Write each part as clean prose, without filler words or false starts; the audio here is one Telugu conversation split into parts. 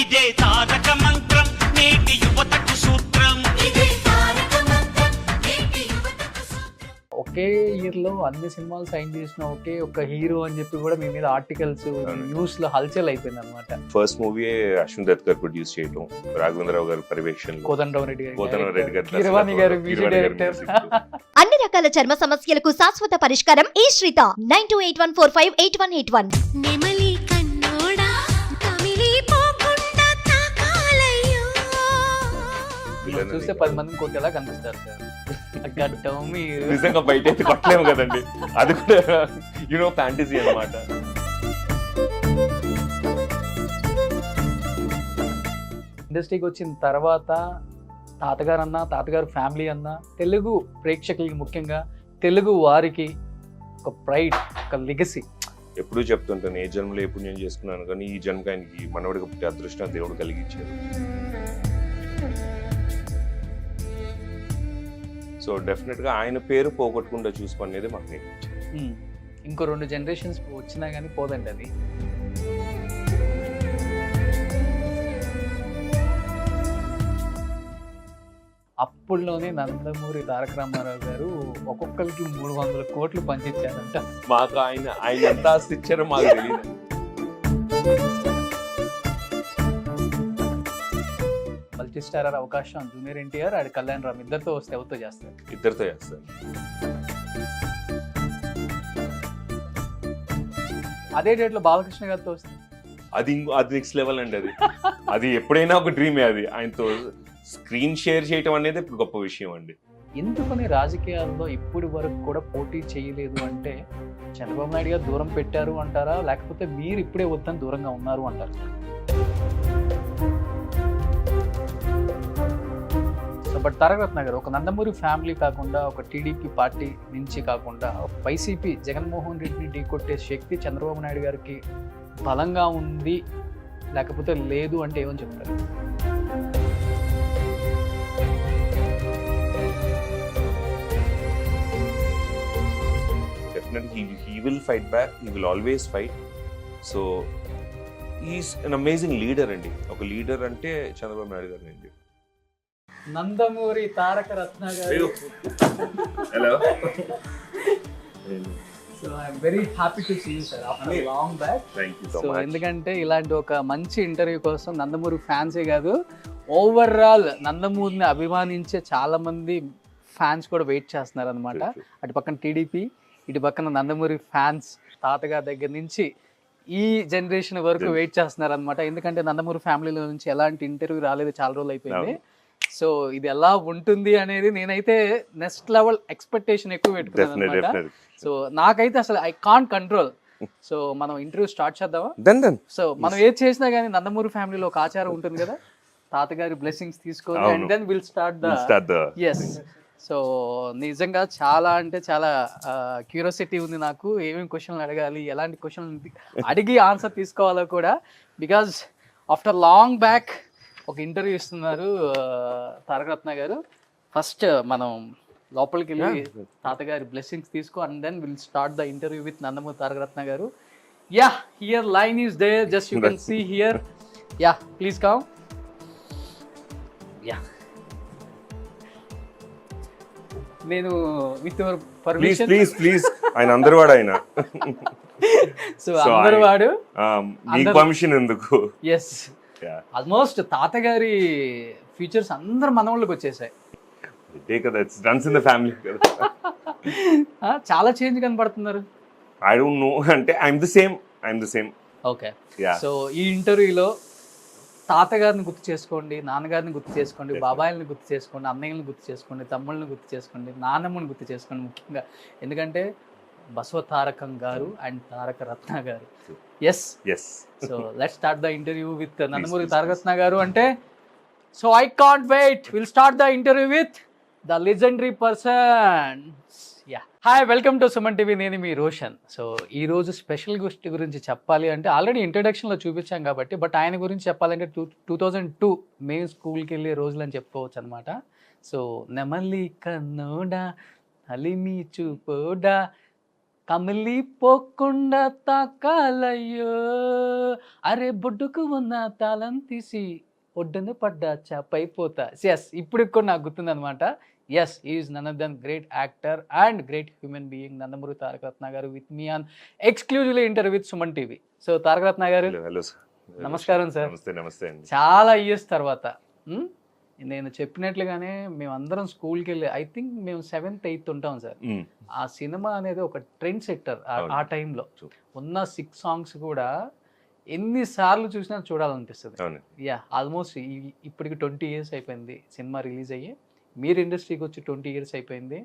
ఇదే తారక మంత్రం నేటి యువతకు సూత్రం. ఒకే ఇయర్ లో అన్ని సినిమాలు సైన్ చేసిన ఒకే ఒక హీరో అని చెప్పి కూడా మీ మీద ఆర్టికల్స్ న్యూస్ లో హల్చల్ అయిపోయింది అనమాట. First movie Ashwin Dutt garu produce చేయడం, రాఘవేంద్రరావు గారు పర్యవేక్షణ, కోదండరామ్ రెడ్డి రెడ్డి కీరవాణి గారు మ్యూజిక్ డైరెక్టర్. అన్ని రకాల చర్మ సమస్యలకు శాశ్వత పరిష్కారం ఈ శ్రీత 9281458181. నెమలి కన్నోడా కమిలి పోకుండా తాకాలయ్యో. చూస్తే 10 మందిని కొట్టేలా కనిపిస్తారు సార్. గడ్డం మీరు నిజంగా బయట అయితే కొట్టలేము కదండి, అది కూడా యూనో ఫ్యాంటసీ అన్నమాట. ఇండస్ట్రీకి వచ్చిన తర్వాత తాతగారు అన్న, తాతగారు ఫ్యామిలీ అన్న, తెలుగు ప్రేక్షకులకి ముఖ్యంగా తెలుగు వారికి ఒక ప్రైడ్, ఒక లెగసీ. ఎప్పుడూ చెప్తుంటాను, ఏ జన్మలో ఏ పుణ్యం చేసుకున్నాను కానీ ఈ జన్మకి ఆయనకి మనవడికి పుట్టే అదృష్టం దేవుడు కలిగించారు. సో డెఫినెట్గా ఆయన పేరు పోగొట్టకుండా చూసుకునేది మాకు నేర్పించారు. ఇంకో 2 జనరేషన్స్ వచ్చినా కానీ పోదండి అది. అప్పుడులోనే నందమూరి తారక రామారావు గారు ఒక్కొక్కరికి 300 కోట్లు పంచిచ్చారంట. మాకు ఆయన ఎంత ఆస్తి ఇచ్చారో మాకు తెలియదు. మల్టీ స్టారర్ అవకాశం జూనియర్ ఎన్టీఆర్ అండ్ కళ్యాణ్ రామ్ ఇద్దరితో వస్తే ఎవరితో చేస్తారు? ఇద్దరితో చేస్తారు. అదే డేట్ లో బాలకృష్ణ గారితో వస్తే అది నెక్స్ట్ లెవెల్ అండి. అది ఎప్పుడైనా ఒక డ్రీమే. అది ఆయనతో స్క్రీన్ షేర్ చేయటం అనేది గొప్ప విషయం అండి. ఎందుకని రాజకీయాల్లో ఇప్పటి వరకు కూడా పోటీ చేయలేదు అంటే చంద్రబాబు నాయుడు గారు దూరం పెట్టారు అంటారా, లేకపోతే మీరు ఇప్పుడే వద్దని దూరంగా ఉన్నారు అంటారు? సో బట్ తారక రత్న గారు ఒక నందమూరి ఫ్యామిలీ కాకుండా, ఒక టీడీపీ పార్టీ నుంచి కాకుండా, వైసీపీ జగన్మోహన్ రెడ్డిని ఢీకొట్టే శక్తి చంద్రబాబు నాయుడు గారికి బలంగా ఉంది లేకపోతే లేదు అంటే ఏమని చెప్తారు? Definitely he will fight back, he will always fight. So he's an amazing leader అండి. ఒక లీడర్ అంటే చంద్రబాబు నాయుడు గారు అండి. Nandamuri Taraka Ratna garu, hello. So I'm very happy to see you sir after long back. Thank you so so much. ఎందుకంటే ఇలాంటి ఒక మంచి ఇంటర్వ్యూ కోసం నందమూరి ఫ్యాన్సే కాదు, ఓవరాల్ నందమూరిని అభిమానించే చాలా మంది ఫ్యాన్స్ కూడా వెయిట్ చేస్తున్నారు అనమాట. అటు పక్కన టీడీపీ, ఇటు పక్కన నందమూరి ఫ్యాన్స్ తాతగారి దగ్గర నుంచి ఈ జనరేషన్ వరకు వెయిట్ చేస్తున్నారు అనమాట. ఎందుకంటే నందమూరి ఫ్యామిలీలో నుంచి ఎలాంటి ఇంటర్వ్యూ రాలేదు, చాలా రోజులు అయిపోయింది. సో ఇది ఎలా ఉంటుంది అనేది నేనైతే నెక్స్ట్ లెవెల్ ఎక్స్పెక్టేషన్ ఎక్కువ పెట్టుకున్నాను అనమాట. సో నాకైతే అసలు ఐ కాంట్ కంట్రోల్. సో మనం ఇంటర్వ్యూ స్టార్ట్ చేద్దామా? సో మనం ఏది చేసినా కానీ నందమూరి ఫ్యామిలీలో ఒక ఆచారం ఉంటుంది కదా, తాతగారి బ్లెస్సింగ్స్ తీసుకొని and then will start the S. So నిజంగా చాలా అంటే చాలా క్యూరియాసిటీ ఉంది నాకు, ఏమేమి క్వశ్చన్లు అడగాలి, ఎలాంటి క్వశ్చన్లు అడిగి ఆన్సర్ తీసుకోవాలో కూడా. బికాజ్ ఆఫ్టర్ లాంగ్ బ్యాక్ ఒక ఇంటర్వ్యూ ఇస్తున్నారు తారక రత్న గారు. ఫస్ట్ మనం లోపలికి వెళ్ళి తాతగారి బ్లెస్సింగ్స్ తీసుకో and then will start the interview with Nandamuri Taraka Ratna garu. Ya, here line is there, just you can see here. Ya, please come. Ya, నేను విత్ యువర్ పర్మిషన్. ప్లీజ్ ఆయన అందరి వాడు ఆయన. సో అందరి వాడు, మీకు పర్మిషన్ ఎందుకు? ఎస్, ఆల్మోస్ట్ తాతగారి ఫీచర్స్ అందరు మనవాళ్ళకి వచ్చేసాయి. చాలా చేంజ్ కనపడుతున్నారు. ఐ డోంట్ నో, అంటే I'm the same. Okay, so ఈ ఇంటర్వ్యూలో తాతగారిని గుర్తు చేసుకోండి, నాన్నగారిని గుర్తు చేసుకోండి, బాబాయిల్ని గుర్తు చేసుకోండి, అన్నయ్యని గుర్తు చేసుకోండి, తమ్ముళ్ళని గుర్తు చేసుకోండి, నాన్నమ్మని గుర్తు చేసుకోండి ముఖ్యంగా. ఎందుకంటే బసవ తారకం గారు and Taraka Ratna garu. Yes, so let's start the interview with Nandamuri Taraka Ratna garu. అంటే so I can't wait, will start the interview with the legendary person. Ya, hi, welcome to Suman TV. నేను మీ రోషన్. సో ఈ రోజు స్పెషల్ గెస్ట్ గురించి చెప్పాలి అంటే ఆల్రెడీ ఇంట్రడక్షన్లో చూపించాం కాబట్టి, బట్ ఆయన గురించి చెప్పాలంటే 2002 మేము స్కూల్కి వెళ్ళే రోజులు అని చెప్పుకోవచ్చు అనమాట. సో నెమలి కన్నోడా అలిమి చూపోడా కమిలిపోకుండా తాకాలయ్యో, అరే బొడ్డుకు ఉన్న తాళం తీసి ఒడ్డున పడ్డా చాపైపోతా. ఎస్, ఇప్పుడు కూడా నాకు గుర్తుంది అనమాట. Yes, is none of than great actor and great human being Nandamuri Taraka Ratna garu with me an exclusively interview with Suman TV. So Taraka Ratna garu, hello sir. నమస్కారం సార్. నమస్తే అండి. చాలా ఇయర్స్ తర్వాత నేను చెప్పినట్లుగానే మేమందరం స్కూల్కి వెళ్ళి, ఐ థింక్ మేము 7th 8th ఉంటాం సార్. ఆ సినిమా అనేది ఒక ట్రెండ్ సెక్టర్ ఆ టైంలో. ఉన్న 6 సాంగ్స్ కూడా ఎన్నిసార్లు చూసినా చూడాలనిపిస్తుంది. యా, ఆల్మోస్ట్ ఇప్పటికి 20 years అయిపోయింది సినిమా రిలీజ్ అయ్యి. మీరు ఇండస్ట్రీకి వచ్చి 20 years అయిపోయింది.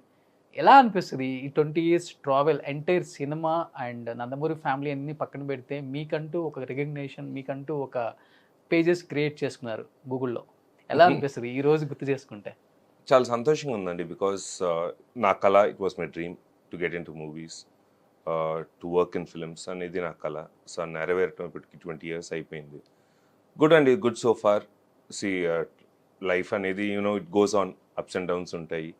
ఎలా అనిపిస్తుంది ఈ 20 years travel, entire cinema and Nandamuri family అన్ని పక్కన పెడితే మీకంటూ ఒక రికగ్నేషన్, మీకంటూ ఒక పేజెస్ క్రియేట్ చేసుకున్నారు గూగుల్లో. ఎలా అనిపిస్తుంది ఈ రోజు గుర్తు చేసుకుంటే? చాలా సంతోషంగా ఉందండి. బికాస్ నా కళ, it was my dream to get in to movies, to work in films అనేది నా కళ. సో నెరవేరటం ఇప్పటికి 20 years అయిపోయింది. గుడ్ అండి, good so far. See life అనేది it goes on, ups and downs ఉంటాయి.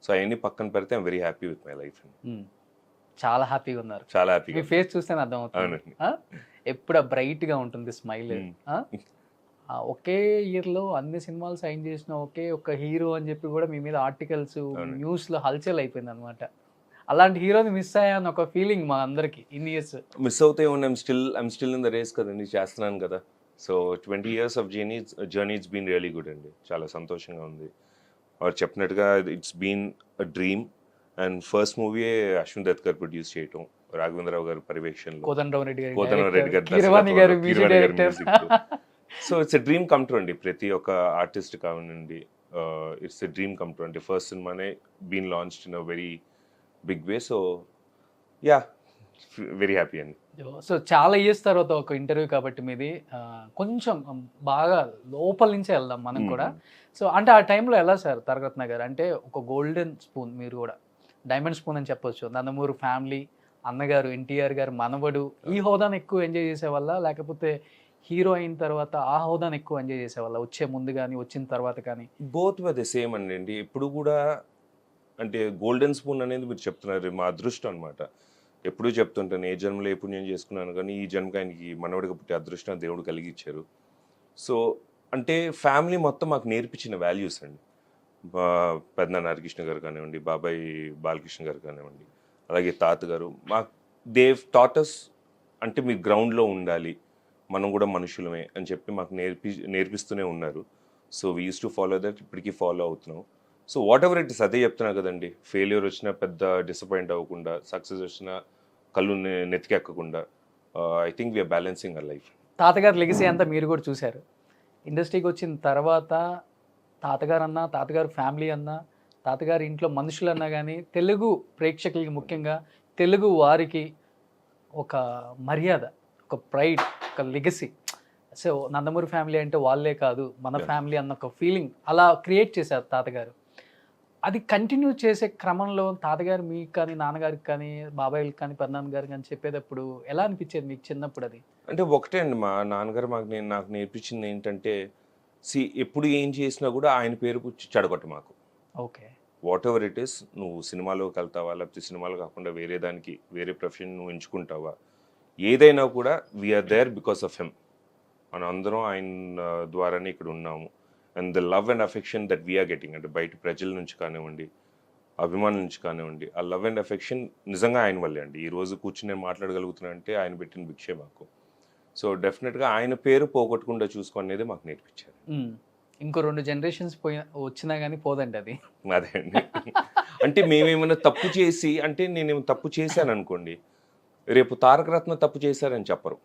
సో అవన్నీ పక్కన పెడితే I'm very happy with my life. చాలా హ్యాపీగా ఉన్నారు. చాలా హ్యాపీ. మీ ఫేస్ చూస్తేనే అర్థం అవుతుంది. ఎప్పుడు బ్రైట్ గా ఉంటుంది స్మైల్. ఒకే ఇయర్లో అన్ని సినిమాలు సైన్ చేసిన ఒకే ఒక హీరో అని చెప్పి కూడా మీ మీద ఆర్టికల్స్, న్యూస్లో హల్చల్ అయిపోయింది అనమాట. అలాంటి హీరోని మిస్ అయ్యాను ఒక ఫీలింగ్ మా అందరికి. ఇన్ని ఇయర్స్ మిస్ అవుతే I'm still in the race కదండి, చేస్తున్నాను కదా. So 20 years of journey it's been really good అండి. చాలా సంతోషంగా ఉంది. వారు చెప్పినట్టుగా it's been a dream. And first movie Ashwin Dutt garu produce చేయటం, రాఘవేంద్రరావు గారి పర్యవేక్షణలో, Kodandarami Reddy garu music. So it's a dream come true అండి. ప్రతి ఒక్క ఆర్టిస్ట్ కావనండి, it's a dream come true అంటే ఫస్ట్ సినిమానే been launched in a very big way. So yeah, very happy అండి. సో చాలా ఇయర్స్ తర్వాత ఒక ఇంటర్వ్యూ కాబట్టి మీది కొంచెం బాగా లోపల నుంచే వెళ్దాం మనం కూడా. సో అంటే ఆ టైంలో ఎలా సార్ తారక రత్న గారు అంటే ఒక గోల్డెన్ స్పూన్, మీరు కూడా డైమండ్ స్పూన్ అని చెప్పొచ్చు. నందమూరి ఫ్యామిలీ, అన్నగారు ఎన్టీఆర్ గారు మనవడు, ఈ హోదాను ఎక్కువ ఎంజాయ్ చేసేవాళ్ళ, లేకపోతే హీరో అయిన తర్వాత ఆ హోదాను ఎక్కువ ఎంజాయ్ చేసేవాళ్ళ, వచ్చే ముందు కానీ వచ్చిన తర్వాత కానీ? బోత్ వర్ ద సేమ్ అండి. ఎప్పుడు కూడా అంటే గోల్డెన్ స్పూన్ అనేది మీరు చెప్తున్నారు, మా అదృష్టం అనమాట. ఎప్పుడూ చెప్తుంటాను, ఏ జన్మలో ఏ పుణ్యం చేసుకున్నాను కానీ ఈ జన్మకి ఆయనకి మనవడిగా పుట్టే అదృష్టం దేవుడు కలిగించారు. సో అంటే ఫ్యామిలీ మొత్తం మాకు నేర్పించిన వాల్యూస్ అండి. పెద్దనాన్న హరికృష్ణ గారు కానివ్వండి, బాబాయ్ బాలకృష్ణ గారు కానివ్వండి, అలాగే తాతగారు, మాకు దేవ్ టాటస్ అంటే మీరు గ్రౌండ్లో ఉండాలి, మనం కూడా మనుషులమే అని చెప్పి మాకు నేర్పిస్తూనే ఉన్నారు. So we use to follow that, ఇప్పటికీ ఫాలో అవుతున్నాం. So what ever it is, అదే చెప్తున్నా కదండి, ఫెయిల్యూర్ వచ్చినా పెద్ద డిసప్పాయింట్ అవ్వకుండా, సక్సెస్ వచ్చినా కళ్ళు నెత్తికెక్కకుండా, I think we're balancing our life. తాతగారు లెగసీ అంతా మీరు కూడా చూశారు. ఇండస్ట్రీకి వచ్చిన తర్వాత తాతగారు అన్నా, తాతగారు ఫ్యామిలీ అన్నా, తాతగారి ఇంట్లో మనుషులన్నా కానీ తెలుగు ప్రేక్షకులకి, ముఖ్యంగా తెలుగు వారికి ఒక మర్యాద, ఒక ప్రైడ్, ఒక లెగసీ. సో నందమూరి ఫ్యామిలీ అంటే వాళ్ళే కాదు మన ఫ్యామిలీ అన్న ఒక ఫీలింగ్ అలా క్రియేట్ చేశారు తాతగారు. అది కంటిన్యూ చేసే క్రమంలో తాతగారు మీకు కానీ, నాన్నగారికి కానీ, బాబాయికి కానీ, పెద్దనాన్న గారికి కానీ చెప్పేటప్పుడు ఎలా అనిపించేది మీకు చిన్నప్పుడు? అది అంటే ఒకటే అండి, మా నాన్నగారు నాకు నేర్పించింది ఏంటంటే, ఎప్పుడు ఏం చేసినా కూడా ఆయన పేరు చెడగొట్టు మాకు. Okay, what ever it is, నువ్వు సినిమాలోకి వెళ్తావా, లేకపోతే సినిమాలో కాకుండా వేరే దానికి, వేరే ప్రొఫెషన్ నువ్వు ఎంచుకుంటావా, ఏదైనా కూడా we're there because of him. మనం అందరం ఆయన ద్వారానే ఇక్కడ ఉన్నాము. And the love and affection that we're getting, అంటే బయట ప్రజల నుంచి కానివ్వండి, అభిమానుల నుంచి కానివ్వండి, ఆ లవ్ అండ్ అఫెక్షన్ నిజంగా ఆయన వల్లే అండి. ఈ రోజు కూర్చుని నేను మాట్లాడగలుగుతున్నా అంటే ఆయన పెట్టిన భిక్షే మాకు. సో డెఫినెట్గా ఆయన పేరు పోగొట్టకుండా చూసుకునేది మాకు నేర్పించారు. ఇంకో 2 generations వచ్చినా కానీ పోదండి అది. అదే అండి. అంటే మేమేమైనా తప్పు చేసి, అంటే నేనేమో తప్పు చేశాను అనుకోండి, రేపు తారక రత్న తప్పు చేశారని చెప్పరు,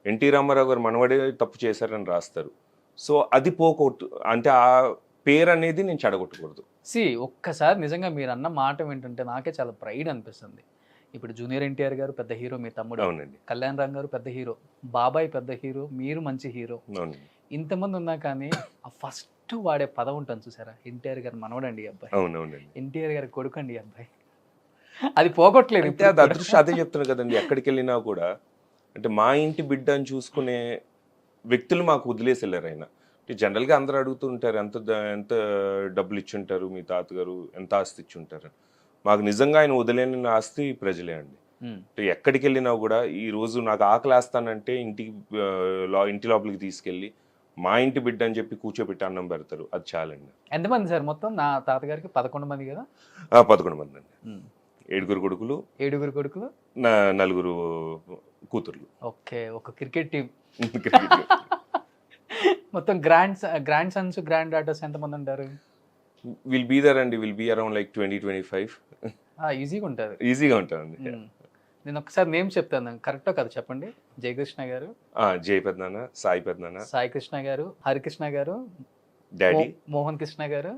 ఎన్టీ రామారావు గారు మనవడే తప్పు చేశారని రాస్తారు. సో అది పోగొట్టు, అంటే ఆ పేరు అనేది నేను చెడగొట్టకూడదు. ఒక్కసారి నిజంగా మీరు అన్న మాట ఏంటంటే నాకే చాలా ప్రైడ్ అనిపిస్తుంది. ఇప్పుడు జూనియర్ ఎన్టీఆర్ గారు పెద్ద హీరో, మీ తమ్ముడు. అవునండి. కళ్యాణ్ రామ్ గారు పెద్ద హీరో, బాబాయ్ పెద్ద హీరో, మీరు మంచి హీరో. అవునండి. ఇంతమంది ఉన్నా కానీ ఆ ఫస్ట్ వాడే పదం ఉంటుంది చూసారా, ఎన్టీఆర్ గారు మనవడండి అబ్బాయి, అవునవునండి, ఎన్టీఆర్ గారు కొడుకండి అబ్బాయి, అది పోగొట్టలేదు. అంటే అది అదృష్టం. అదే చెప్తున్నా కదండి, ఎక్కడికి వెళ్ళినా కూడా అంటే మా ఇంటి బిడ్డ అని చూసుకునే వ్యక్తులు మాకు వదిలేసి వెళ్ళారు. ఆయన జనరల్గా అందరూ అడుగుతూ ఉంటారు, ఎంత డబ్బులు ఇచ్చుంటారు మీ తాతగారు, ఎంత ఆస్తి ఇచ్చుంటారు. మాకు నిజంగా ఆయన వదిలేని ఆస్తి ప్రజలే అండి. ఎక్కడికి వెళ్ళినా కూడా ఈ రోజు నాకు ఆకలి వేస్తానంటే ఇంటి లోపలికి తీసుకెళ్ళి మా ఇంటి బిడ్డ అని చెప్పి కూర్చోబెట్టి అన్నం పెడతారు. అది చాలండి. ఎంతమంది సార్ మొత్తం? నా తాతగారికి 11 మంది కదా? 11 మంది అండి. 7 కొడుకులు, 7 కొడుకులు, 4 కూతుర్లు. ఓకే, ఒక క్రికెట్ టీం. మొత్తం గ్రాండ్ సన్స్, గ్రాండ్ డాటర్స్ ఎంతమంది ఉంటారు? విల్ బీ దర్ అండి, విల్ బీ అరౌండ్ లైక్ 20-25. ఈజీగా ఉంటుంది. ఈజీగా ఉంటారండి. నేను ఒకసారి నేమ్స్ చెప్తాను, కరెక్టో కదా చెప్పండి. జయకృష్ణ గారు, జై పెద్దనాన్న, సాయి పెద్దనాన్న, సాయి కృష్ణ గారు, హరికృష్ణ గారు, డాడీ, మోహన్ కృష్ణ గారు,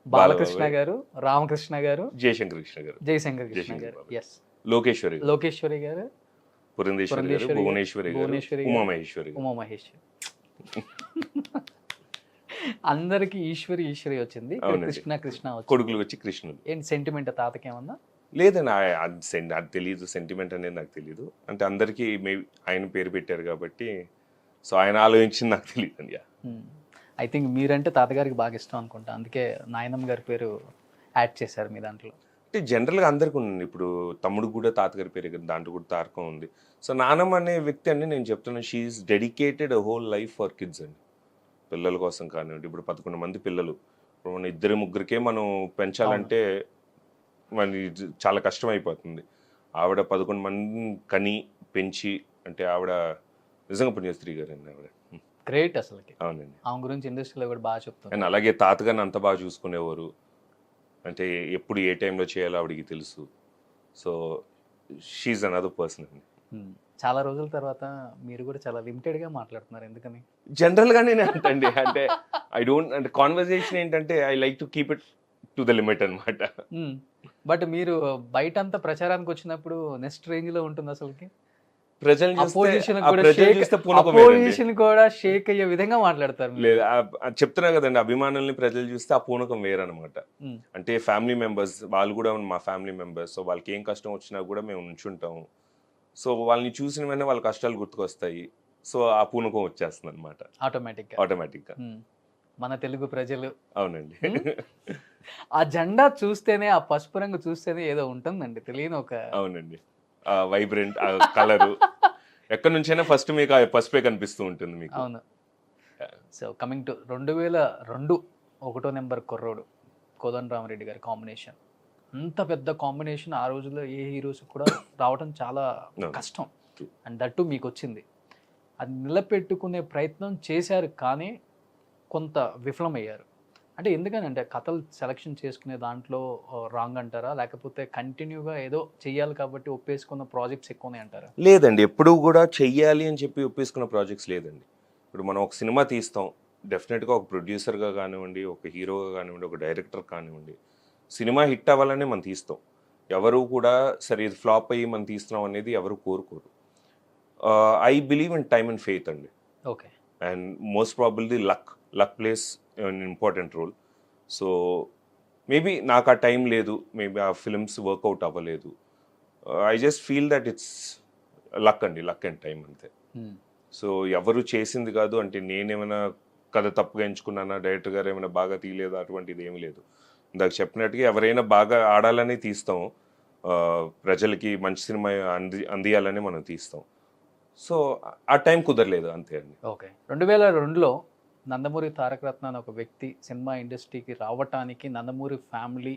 బాలకృష్ణ గారు, రామకృష్ణ గారు, జయశంకర్ కృష్ణ గారు, జయశంకర్ కృష్ణ గారు, ఎస్, లోకేశ్వరి గారు, పురంధేశ్వరి గారు, భువనేశ్వరి గారు, ఉమామహేశ్వరి. అందరికి ఈశ్వరి వచ్చింది, కృష్ణ వచ్చింది. కొడుకులు వచ్చి కృష్ణుడు. ఏంటి సెంటిమెంట్ తాతకి ఏమన్నా? లేదండి, అది తెలియదు. సెంటిమెంట్ అనేది నాకు తెలియదు. అంటే అందరికీ మేబీ ఆయన పేరు పెట్టారు కాబట్టి, సో ఆయన ఆలోచించింది నాకు తెలియదు అండి. ఐ థింక్ మీరంటే తాతగారికి బాగా ఇష్టం అనుకుంటా, అందుకే నాయనమ్మ గారి పేరు యాడ్ చేశారు మీ దాంట్లో. అంటే జనరల్గా అందరికీ ఉంది. ఇప్పుడు తమ్ముడు కూడా తాతగారి పేరు కదా, దాంట్లో కూడా తారకం ఉంది. సో నానమ్మ అనే వ్యక్తి అండి, నేను చెప్తున్నాను, she's dedicated whole life for kids అండి. పిల్లల కోసం కానివ్వండి. ఇప్పుడు 11 మంది పిల్లలు, ఇప్పుడు మన 2-3కే మనం పెంచాలంటే మన చాలా కష్టం అయిపోతుంది. ఆవిడ 11 మందిని కని పెంచి, అంటే ఆవిడ నిజంగా పుణ్యస్త్రీ గారు అండి. ఆవిడ గ్రేట్ అసలుకి. అవునండి. ఆమె గురించి ఇండస్ట్రీలో కూడా బాగా చెప్తాను. అండ్ అలాగే తాతగారిని అంత బాగా చూసుకునేవారు. అంటే ఎప్పుడు ఏ టైంలో చేయాలో ఆవిడకి తెలుసు. సో షీఈ్ అనదర్ పర్సన్ అండి. చాలా రోజుల తర్వాత మీరు కూడా చాలా లిమిటెడ్గా మాట్లాడుతున్నారు, ఎందుకని? జనరల్గానే అంటండి, అంటే ఐ డోంట్, అంటే కాన్వర్సేషన్ ఏంటంటే I like to keep it to the limit అనమాట. బట్ మీరు బయట అంతా ప్రచారానికి వచ్చినప్పుడు నెక్స్ట్ రేంజ్ లో ఉంటుంది అసలుకి. ప్రజలు అపోజిషన్ కూడా షేక్ అయ్యే విధంగా మాట్లాడతారు. లేదు, చెప్తున్నా కదండి, అభిమానుల్ని ప్రజలు చూస్తే ఆ పూనకం వేరనమాట. అంటే ఫ్యామిలీ మెంబర్స్, వాళ్ళు కూడా మా ఫ్యామిలీ మెంబర్స్. సో వాళ్ళకి ఏం కష్టం వచ్చినా కూడా మేము ఉంచుంటాము. సో వాళ్ళని చూసిన వెంటనే వాళ్ళ కష్టాలు గుర్తుకొస్తాయి. సో ఆ పూనకం వచ్చేస్తుంది అనమాట ఆటోమేటిక్గా. మన తెలుగు ప్రజలు. అవునండి. ఆ జెండా చూస్తేనే, ఆ పసుపు రంగు చూస్తేనే ఏదో ఉంటుందండి, తెలియని ఒక. అవునండి, వైబ్రెంట్ కలరు. ఎక్కడి నుంచైనా ఫస్ట్ మీకు ఆ పసుపే కనిపిస్తూ ఉంటుంది మీకు. అవును. సో కమింగ్ టు 2002 1వ నెంబర్ కుర్రోడు, కోదండరామరెడ్డి గారి కాంబినేషన్. అంత పెద్ద కాంబినేషన్ ఆ రోజుల్లో ఏ హీరోస్ కూడా రావడం చాలా కష్టం. అండ్ దట్టు మీకు వచ్చింది. అది నిలబెట్టుకునే ప్రయత్నం చేశారు, కానీ కొంత విఫలమయ్యారు. అంటే ఎందుకని, అంటే కథలు సెలెక్షన్ చేసుకునే దాంట్లో రాంగ్ అంటారా, లేకపోతే కంటిన్యూగా ఏదో చెయ్యాలి కాబట్టి ఒప్పేసుకున్న ప్రాజెక్ట్స్ ఎక్కువనే అంటారా? లేదండి, ఎప్పుడు కూడా చెయ్యాలి అని చెప్పి ఒప్పేసుకున్న ప్రాజెక్ట్స్ లేదండి. ఇప్పుడు మనం ఒక సినిమా తీస్తాం, డెఫినెట్గా ఒక ప్రొడ్యూసర్గా కానివ్వండి, ఒక హీరోగా కానివ్వండి, ఒక డైరెక్టర్ కానివ్వండి, సినిమా హిట్ అవ్వాలనే మనం తీస్తాం. ఎవరు కూడా సరే ఇది ఫ్లాప్ అయ్యి మనం తీస్తున్నాం అనేది ఎవరు కోరుకోరు. I believe in time and faith అండి. Okay. And most probably luck plays an important role. So maybe నాకు ఆ టైం లేదు, మేబీ ఆ ఫిల్మ్స్ వర్కౌట్ అవ్వలేదు. I just feel that it's luck అండి, లక్ అండ్ టైం అంతే. సో ఎవరు చేసింది కాదు, అంటే నేనేమైనా కథ తప్పుగా ఎంచుకున్నానా, డైరెక్టర్ గారు ఏమైనా బాగా తీయలేదు, అటువంటిది ఏమీ లేదు. ఇందాక చెప్పినట్టుగా ఎవరైనా బాగా ఆడాలని తీస్తాం, ప్రజలకి మంచి సినిమా అందియాలని మనం తీస్తాం. సో ఆ టైం కుదరలేదు అంతే అండి. ఓకే. 2002లో నందమూరి తారక రత్న అనే ఒక వ్యక్తి సినిమా ఇండస్ట్రీకి రావటానికి నందమూరి ఫ్యామిలీ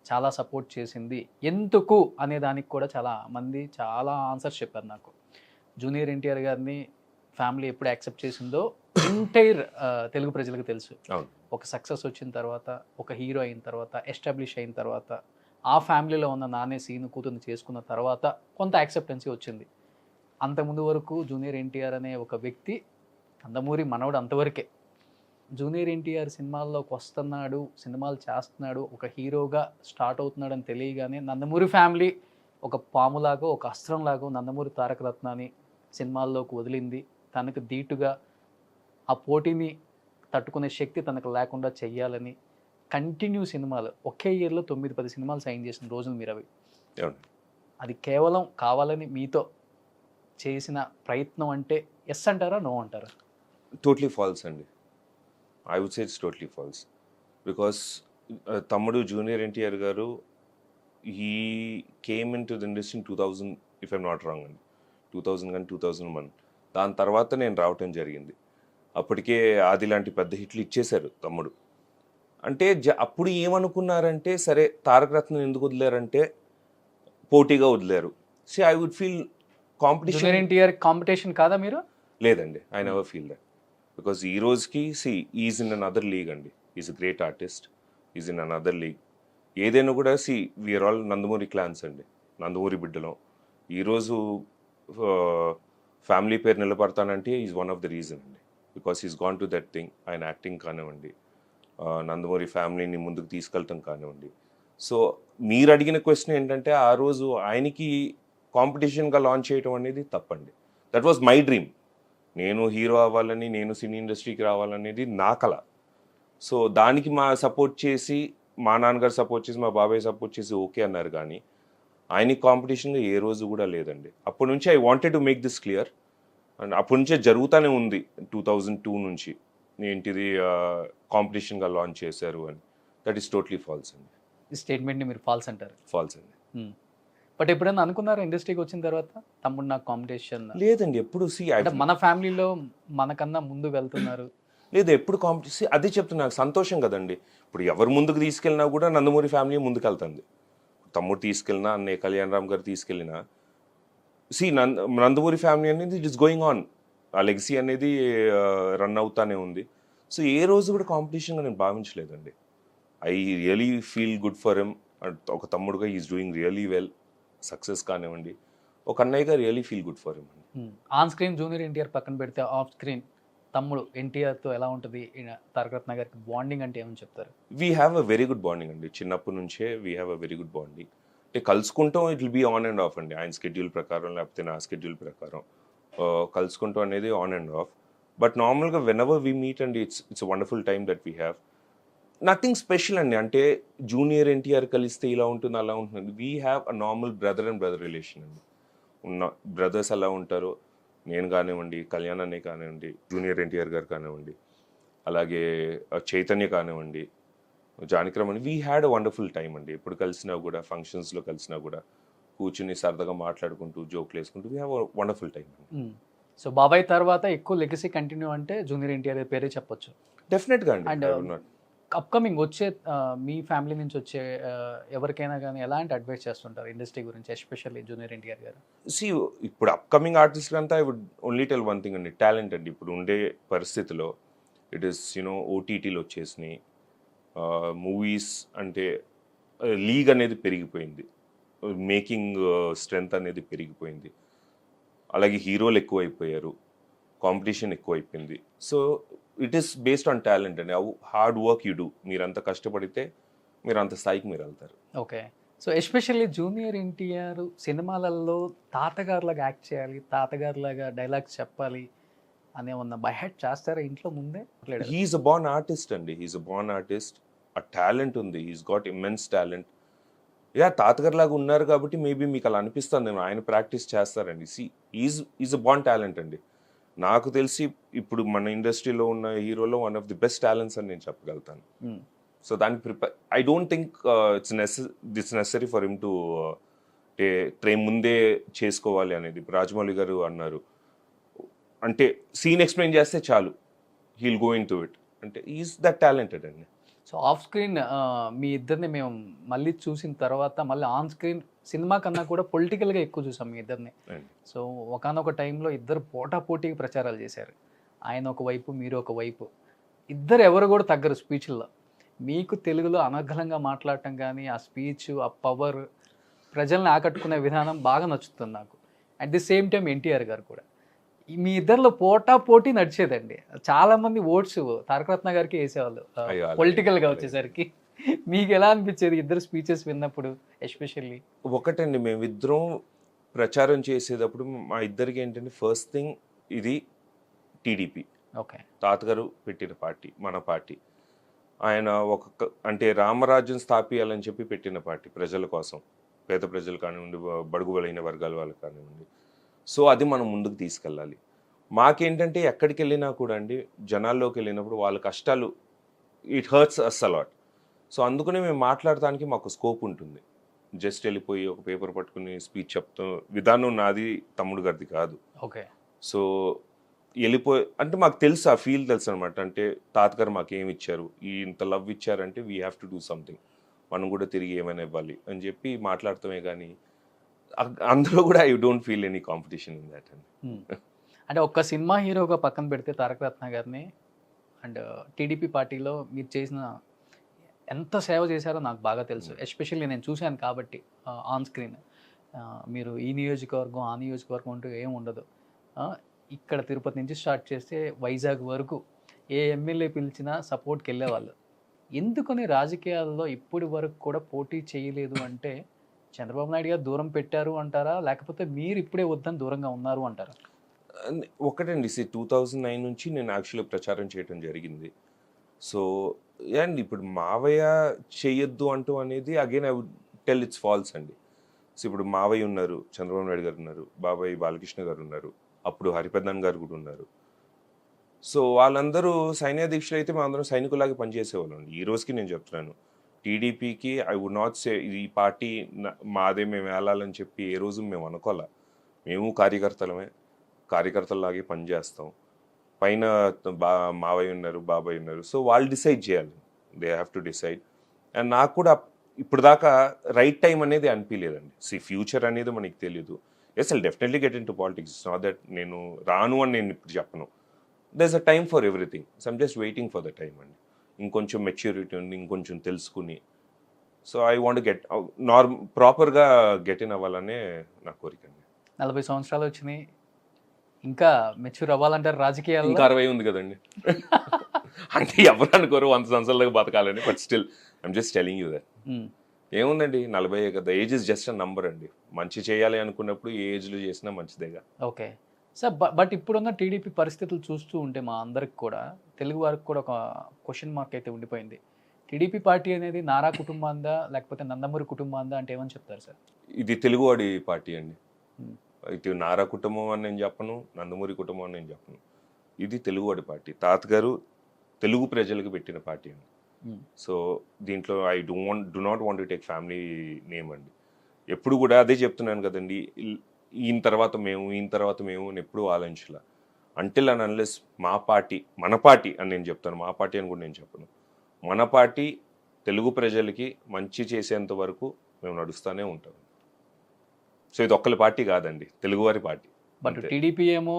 చాలా సపోర్ట్ చేసింది. ఎందుకు అనే దానికి కూడా చాలా మంది చాలా ఆన్సర్స్ చెప్పారు నాకు. జూనియర్ ఎన్టీఆర్ గారిని ఫ్యామిలీ ఎప్పుడు యాక్సెప్ట్ చేసిందో ఎంటైర్ తెలుగు ప్రజలకు తెలుసు. ఒక సక్సెస్ వచ్చిన తర్వాత, ఒక హీరో అయిన తర్వాత, ఎస్టాబ్లిష్ అయిన తర్వాత, ఆ ఫ్యామిలీలో ఉన్న నానే సీను కూతుర్ని చేసుకున్న తర్వాత కొంత యాక్సెప్టెన్సీ వచ్చింది. అంతకుముందు వరకు జూనియర్ ఎన్టీఆర్ అనే ఒక వ్యక్తి నందమూరి మనవడు అంతవరకే. జూనియర్ ఎన్టీఆర్ సినిమాల్లోకి వస్తున్నాడు, సినిమాలు చేస్తున్నాడు, ఒక హీరోగా స్టార్ట్ అవుతున్నాడు అని తెలియగానే నందమూరి ఫ్యామిలీ ఒక పాములాగా, ఒక అస్త్రంలాగా నందమూరి తారక రత్నాన్ని సినిమాల్లోకి వదిలింది. తనకు ధీటుగా ఆ పోటీని తట్టుకునే శక్తి తనకు లేకుండా చెయ్యాలని కంటిన్యూ సినిమాలు, ఒకే ఇయర్లో 9-10 సినిమాలు సైన్ చేసిన రోజులు మీరు అవి. అది కేవలం కావాలని మీతో చేసిన ప్రయత్నం అంటే ఎస్ అంటారా, నో అంటారా? టోటలీ ఫాల్స్ అండి. I would say it's totally false. Because తమ్ముడు junior NTR garu he came into the industry in 2000 if I'm not wrong అండి, 2000 కానీ 2001. దాని తర్వాత నేను రావటం జరిగింది. అప్పటికే ఆది లాంటి పెద్ద హిట్లు ఇచ్చేశారు తమ్ముడు. అంటే అప్పుడు ఏమనుకున్నారంటే, సరే తారక రత్నం ఎందుకు వదిలేరంటే పోటీగా వదిలేరు. See I would feel competition. Junior NTR competition కాదా మీరు? లేదండి, I never feel that. Because ఈ రోజుకి is in another league అండి. Is a great artist, is in another league. ఏదైనా కూడా వీఆర్ ఆల్ నందమూరి క్లాన్స్ అండి, నందమూరి బిడ్డలం. ఈరోజు ఫ్యామిలీ పేరు నిలబడతానంటే is one of the reason అండి. Because is gone to that thing. ఆయన యాక్టింగ్ కానివ్వండి, నందమూరి ఫ్యామిలీని ముందుకు తీసుకెళ్ళటం కానివ్వండి. సో మీరు అడిగిన క్వశ్చన్ ఏంటంటే, ఆ రోజు ఆయనకి కాంపిటీషన్గా లాంచ్ చేయడం అనేది తప్పండి. That was my dream. నేను హీరో అవ్వాలని, నేను సినీ ఇండస్ట్రీకి రావాలనేది నా కళ. సో దానికి సపోర్ట్ చేసి, మా నాన్నగారు సపోర్ట్ చేసి, మా బాబాయ్ సపోర్ట్ చేసి ఓకే అన్నారు. కానీ ఆయనకి కాంపిటీషన్గా ఏ రోజు కూడా లేదండి. అప్పటి నుంచి I wanted to make this clear. And అప్పటి నుంచే జరుగుతూనే ఉంది, 2002 నుంచి ఏంటిది కాంపిటీషన్గా లాంచ్ చేశారు అని. దట్ ఈస్ టోటలీ ఫాల్స్ అండి. ఈ స్టేట్మెంట్ని మీరు ఫాల్స్ అంటారు? ఫాల్స్ అండి. బట్ ఎప్పుడైనా అనుకున్నారా ఇండస్ట్రీకి వచ్చిన తర్వాత తమ్ముడు నాకు కాంపిటీషన్ లేదండి. ఎప్పుడు అంటే మన ఫ్యామిలీలో మనకన్నా ముందు వెళ్తున్నారు లేదు, ఎప్పుడు కాంపిటీషన్. అదే చెప్తున్నా, నాకు సంతోషం కదండి. ఇప్పుడు ఎవరు ముందుకు తీసుకెళ్ళినా కూడా నందమూరి ఫ్యామిలీ ముందుకు వెళ్తుంది. తమ్ముడు తీసుకెళ్ళినా, అన్నయ్య కళ్యాణ్ రామ్ గారు తీసుకెళ్ళినా, నందమూరి ఫ్యామిలీ అనేది ఇట్ ఇస్ గోయింగ్ ఆన్. ఆ లెగసీ అనేది రన్ అవుతానే ఉంది. సో ఏ రోజు కూడా కాంపిటీషన్గా నేను భావించలేదండి. I really feel good for him. ఒక తమ్ముడుగా is doing really well, success కానివ్వండి. ఒక అన్నయ్యగా really feel good for him. On screen junior NTR పక్కన పెడితే, ఆఫ్ స్క్రీన్ తమ్ముడు ఎన్టీఆర్తో ఎలా ఉంటుంది? తారక రత్న గారికి బాండింగ్ అంటే ఏమని చెప్తారు? We have a very good bonding అండి. చిన్నప్పటి నుంచే we have a very good bonding. అంటే కలుసుకుంటాం, it will be on and off అండి. ఆయన స్కెడ్యూల్ ప్రకారం లేకపోతే నా స్కెడ్యూల్ ప్రకారం కలుసుకుంటాం అనేది ఆన్ అండ్ ఆఫ్. బట్ నార్మల్గా వెన్ ఎవర్ వీ మీట్ అండి, it's wonderful time that we have. Nothing special అండి. అంటే జూనియర్ ఎన్టీఆర్ కలిస్తే ఇలా ఉంటుంది, అలా ఉంటుంది. We have a normal brother and brother relation అండి. ఉన్న బ్రదర్స్ ఎలా ఉంటారో, నేను కానివ్వండి, కళ్యాణ్ అనే కానివ్వండి, జూనియర్ ఎన్టీఆర్ గారు కానివ్వండి, అలాగే చైతన్య కానివ్వండి, జానకిరామ్ అని, we had a wonderful time అండి. ఎప్పుడు కలిసినా కూడా, ఫంక్షన్స్లో కలిసినా కూడా కూర్చుని సరదాగా మాట్లాడుకుంటూ, జోక్లు వేసుకుంటూ, we have a wonderful time. So బాబాయ్ తర్వాత ఎక్కువ లెగసీ కంటిన్యూ అంటే జూనియర్ ఎన్టీఆర్ పేరే చెప్పొచ్చు. డెఫినెట్గా అండి. అండ్ అప్కమింగ్ వచ్చే మీ ఫ్యామిలీ నుంచి వచ్చే ఎవరికైనా కానీ ఎలాంటి అడ్వైస్ చేస్తుంటారు ఇండస్ట్రీ గురించి, ఎస్పెషల్లీ జూనియర్ ఎన్టీఆర్ గారు? ఇప్పుడు అప్కమింగ్ ఆర్టిస్ట్ అంతా I would only tell one thing అండి, టాలెంట్ అండి. ఇప్పుడు ఉండే పరిస్థితిలో ఇట్ ఈస్ ఓటీటీలు వచ్చేసినాయి, మూవీస్ అంటే లీగ్ అనేది పెరిగిపోయింది, మేకింగ్ స్ట్రెంగ్త్ అనేది పెరిగిపోయింది. అలాగే హీరోలు ఎక్కువైపోయారు, కాంపిటీషన్ ఎక్కువైపోయింది. So it is based on talent అండి. Hard work you do. మీరు అంత కష్టపడితే మీరు అంత స్థాయికి మీరు వెళ్తారు. Okay. So especially junior NTR సినిమాలలో తాతగారులాగా యాక్ట్ చేయాలి, తాతగారులాగా డైలాగ్స్ చెప్పాలి అనే ఉన్న బై హెడ్ చేస్తారా ఇంట్లో ముందే? హీఈస్ అ బార్న్ ఆర్టిస్ట్ అండి. హీఈస్ అ బార్న్ ఆర్టిస్ట్. ఆ టాలెంట్ ఉంది, హీస్ గాట్ ఇమ్మెన్స్ టాలెంట్. తాతగారు లాగా ఉన్నారు కాబట్టి మేబీ మీకు అలా అనిపిస్తుంది, ఆయన ప్రాక్టీస్ చేస్తారండి. ఈజ్ అ బార్న్ టాలెంట్ అండి. నాకు తెలిసి ఇప్పుడు మన ఇండస్ట్రీలో ఉన్న హీరోలో one of the best talents అని నేను చెప్పగలుగుతాను. సో దానికి I don't think it's necessary for him to train ముందే చేసుకోవాలి అనేది. రాజమౌళి గారు అన్నారు, అంటే సీన్ ఎక్స్ప్లెయిన్ చేస్తే చాలు, he'll go in to it. అంటే ఈజ్ దట్ టాలెంటెడ్ అండి. సో ఆఫ్ స్క్రీన్ మీ ఇద్దరిని మేము మళ్ళీ చూసిన తర్వాత మళ్ళీ ఆన్ స్క్రీన్ సినిమా కన్నా కూడా పొలిటికల్గా ఎక్కువ చూసాం మీ ఇద్దరిని. సో ఒకనొక టైంలో ఇద్దరు పోటాపోటీకి ప్రచారాలు చేశారు. ఆయన ఒకవైపు, మీరు ఒకవైపు. ఇద్దరు ఎవరు కూడా తగ్గరు స్పీచ్ల్లో. మీకు తెలుగులో అనర్గళంగా మాట్లాడటం కానీ, ఆ స్పీచ్, ఆ పవర్, ప్రజల్ని ఆకట్టుకునే విధానం బాగా నచ్చుతుంది నాకు. At the same time NTR గారు కూడా. మీ ఇద్దరిలో పోటీ నడిచేదండి. చాలా మంది ఓట్స్ తారక రత్న గారికి వేసేవాళ్ళు పొలిటికల్గా వచ్చేసరికి. మీకు ఎలా అనిపించేది ఇద్దరు స్పీచెస్ విన్నప్పుడు? ఎస్పెషల్లీ ఒకటండి, మేమిద్దరం ప్రచారం చేసేటప్పుడు మా ఇద్దరికి ఏంటంటే, ఫస్ట్ థింగ్ ఇది టీడీపీ, ఓకే, తాతగారు పెట్టిన పార్టీ, మన పార్టీ. ఆయన అంటే రామరాజ్యం స్థాపించాలని చెప్పి పెట్టిన పార్టీ, ప్రజల కోసం, పేద ప్రజలు కానివ్వండి, బడుగు బలైన వర్గాల వాళ్ళకి కానివ్వండి. సో అది మనం ముందుకు తీసుకెళ్ళాలి. మాకేంటంటే ఎక్కడికి వెళ్ళినా కూడా అండి, జనాల్లోకి వెళ్ళినప్పుడు వాళ్ళ కష్టాలు, it hurts us a lot. So అందుకనే మేము మాట్లాడటానికి మాకు స్కోప్ ఉంటుంది. జస్ట్ వెళ్ళిపోయి ఒక పేపర్ పట్టుకుని స్పీచ్ చెప్తాం విధానం నాది తమ్ముడు గారిది కాదు. ఓకే. సో వెళ్ళిపోయి అంటే మాకు తెలుసు, ఆ ఫీల్ తెలుసు అనమాట. అంటే తాతగారు మాకు ఏమి ఇచ్చారు, ఈ ఇంత లవ్ ఇచ్చారంటే we have to do something, మనం కూడా తిరిగి ఏమైనా ఇవ్వాలి అని చెప్పి మాట్లాడతామే. కానీ అందులో కూడా I don't feel any competition in that అండి. అంటే ఒక్క సినిమా హీరోగా పక్కన పెడితే తారక రత్న గారిని అండ్ టీడీపీ పార్టీలో మీరు చేసిన ఎంత సేవ చేశారో నాకు బాగా తెలుసు. ఎస్పెషల్లీ నేను చూశాను కాబట్టి ఆన్ స్క్రీన్. మీరు ఈ నియోజకవర్గం ఆ నియోజకవర్గం అంటూ ఏం ఉండదు. ఇక్కడ తిరుపతి నుంచి స్టార్ట్ చేస్తే వైజాగ్ వరకు ఏ ఎమ్మెల్యే పిలిచినా సపోర్ట్కి వెళ్ళేవాళ్ళు. ఎందుకని రాజకీయాల్లో ఇప్పటి వరకు కూడా పోటీ చేయలేదు అంటే చంద్రబాబు నాయుడు గారు దూరం పెట్టారు అంటారా, లేకపోతే మీరు ఇప్పుడే వద్దని దూరంగా ఉన్నారు అంటారా? ఒకటండి, 2009 నుంచి నేను యాక్చువల్లీ ప్రచారం చేయడం జరిగింది. సో అండ్ ఇప్పుడు మావయ్య చేయొద్దు అంటూ అనేది again I would tell it's false అండి. సో ఇప్పుడు మావయ్య ఉన్నారు, చంద్రబాబు నాయుడు గారు ఉన్నారు, బాబాయ్ బాలకృష్ణ గారు ఉన్నారు, అప్పుడు హరిప్రధాన్ గారు కూడా ఉన్నారు. సో వాళ్ళందరూ సైన్య దీక్షలు అయితే మా అందరం సైనికులాగా పనిచేసేవాళ్ళం. ఈ రోజుకి నేను చెప్తున్నాను, టీడీపీకి ఐ వుడ్ నాట్ సే ఈ పార్టీ మాదే మేము వెళ్ళాలని చెప్పి ఏ రోజు మేము అనుకోలే. మేము కార్యకర్తలాగే పనిచేస్తాం. పైన మావయ్య ఉన్నారు, బాబాయ్ ఉన్నారు. సో వాళ్ళు డిసైడ్ చేయాలి, they have to decide. And నాకు కూడా ఇప్పుడు దాకా రైట్ టైం అనేది అనిపించలేదండి. ఫ్యూచర్ అనేది మనకి తెలియదు. Yes I'll definitely get into politics. It's not that నేను రాను అని నేను ఇప్పుడు చెప్పను. There is a time for everything. So I'm just waiting for the time అండి. ఇంకొంచెం మెచ్యూరిటీ ఉంది, ఇంకొంచెం తెలుసుకుని. సో ఐ వాంట్ గెట్ ప్రాపర్గా గెట్ ఇన్ అవ్వాలనే నా కోరిక అండి. 40 సంవత్సరాలు వచ్చినాయి, ఇంకా మెచ్యూర్ అవ్వాలంటారు రాజకీయాలు. ఇంకా 60 ఉంది కదండి. అంటే ఎవరు అనుకోరు 100 సంవత్సరాల దాకా బతకాలని. But still I'm just telling you that. ఏముందండి, 40 కదా, age is just a number అండి. మంచి చేయాలి అనుకున్నప్పుడు ఏ ఏజ్లో చేసినా మంచిదేగా. Okay sir. బట్ ఇప్పుడున్న టీడీపీ పరిస్థితులు చూస్తూ ఉంటే మా అందరికి కూడా, తెలుగు వారికి కూడా ఒక క్వశ్చన్ మార్క్ అయితే ఉండిపోయింది. టీడీపీ పార్టీ అనేది నారా కుటుంబాందా లేకపోతే నందమూరి కుటుంబాందా అంటే ఏమని చెప్తారు సార్? ఇది తెలుగువాడి పార్టీ అండి. ఇటు నారా కుటుంబం అని నేను చెప్పను, నందమూరి కుటుంబం అని నేను చెప్పను. ఇది తెలుగువాడి పార్టీ. తాతగారు తెలుగు ప్రజలకు పెట్టిన పార్టీ అండి. సో దీంట్లో I do not want to take family name అండి. ఎప్పుడు కూడా అదే చెప్తున్నాను కదండి, ఈయన తర్వాత మేము అని ఎప్పుడూ ఆలోచించాల. అంటిల్ అండ్ అన్లెస్ మా పార్టీ, మన పార్టీ అని నేను చెప్తాను, మా పార్టీ అని కూడా నేను చెప్పను. మన పార్టీ తెలుగు ప్రజలకి మంచి చేసేంత వరకు మేము నడుస్తూనే ఉంటాం. సో ఇది ఒక్కరి పార్టీ కాదండి, తెలుగువారి పార్టీ. బట్ టీడీపీ ఏమో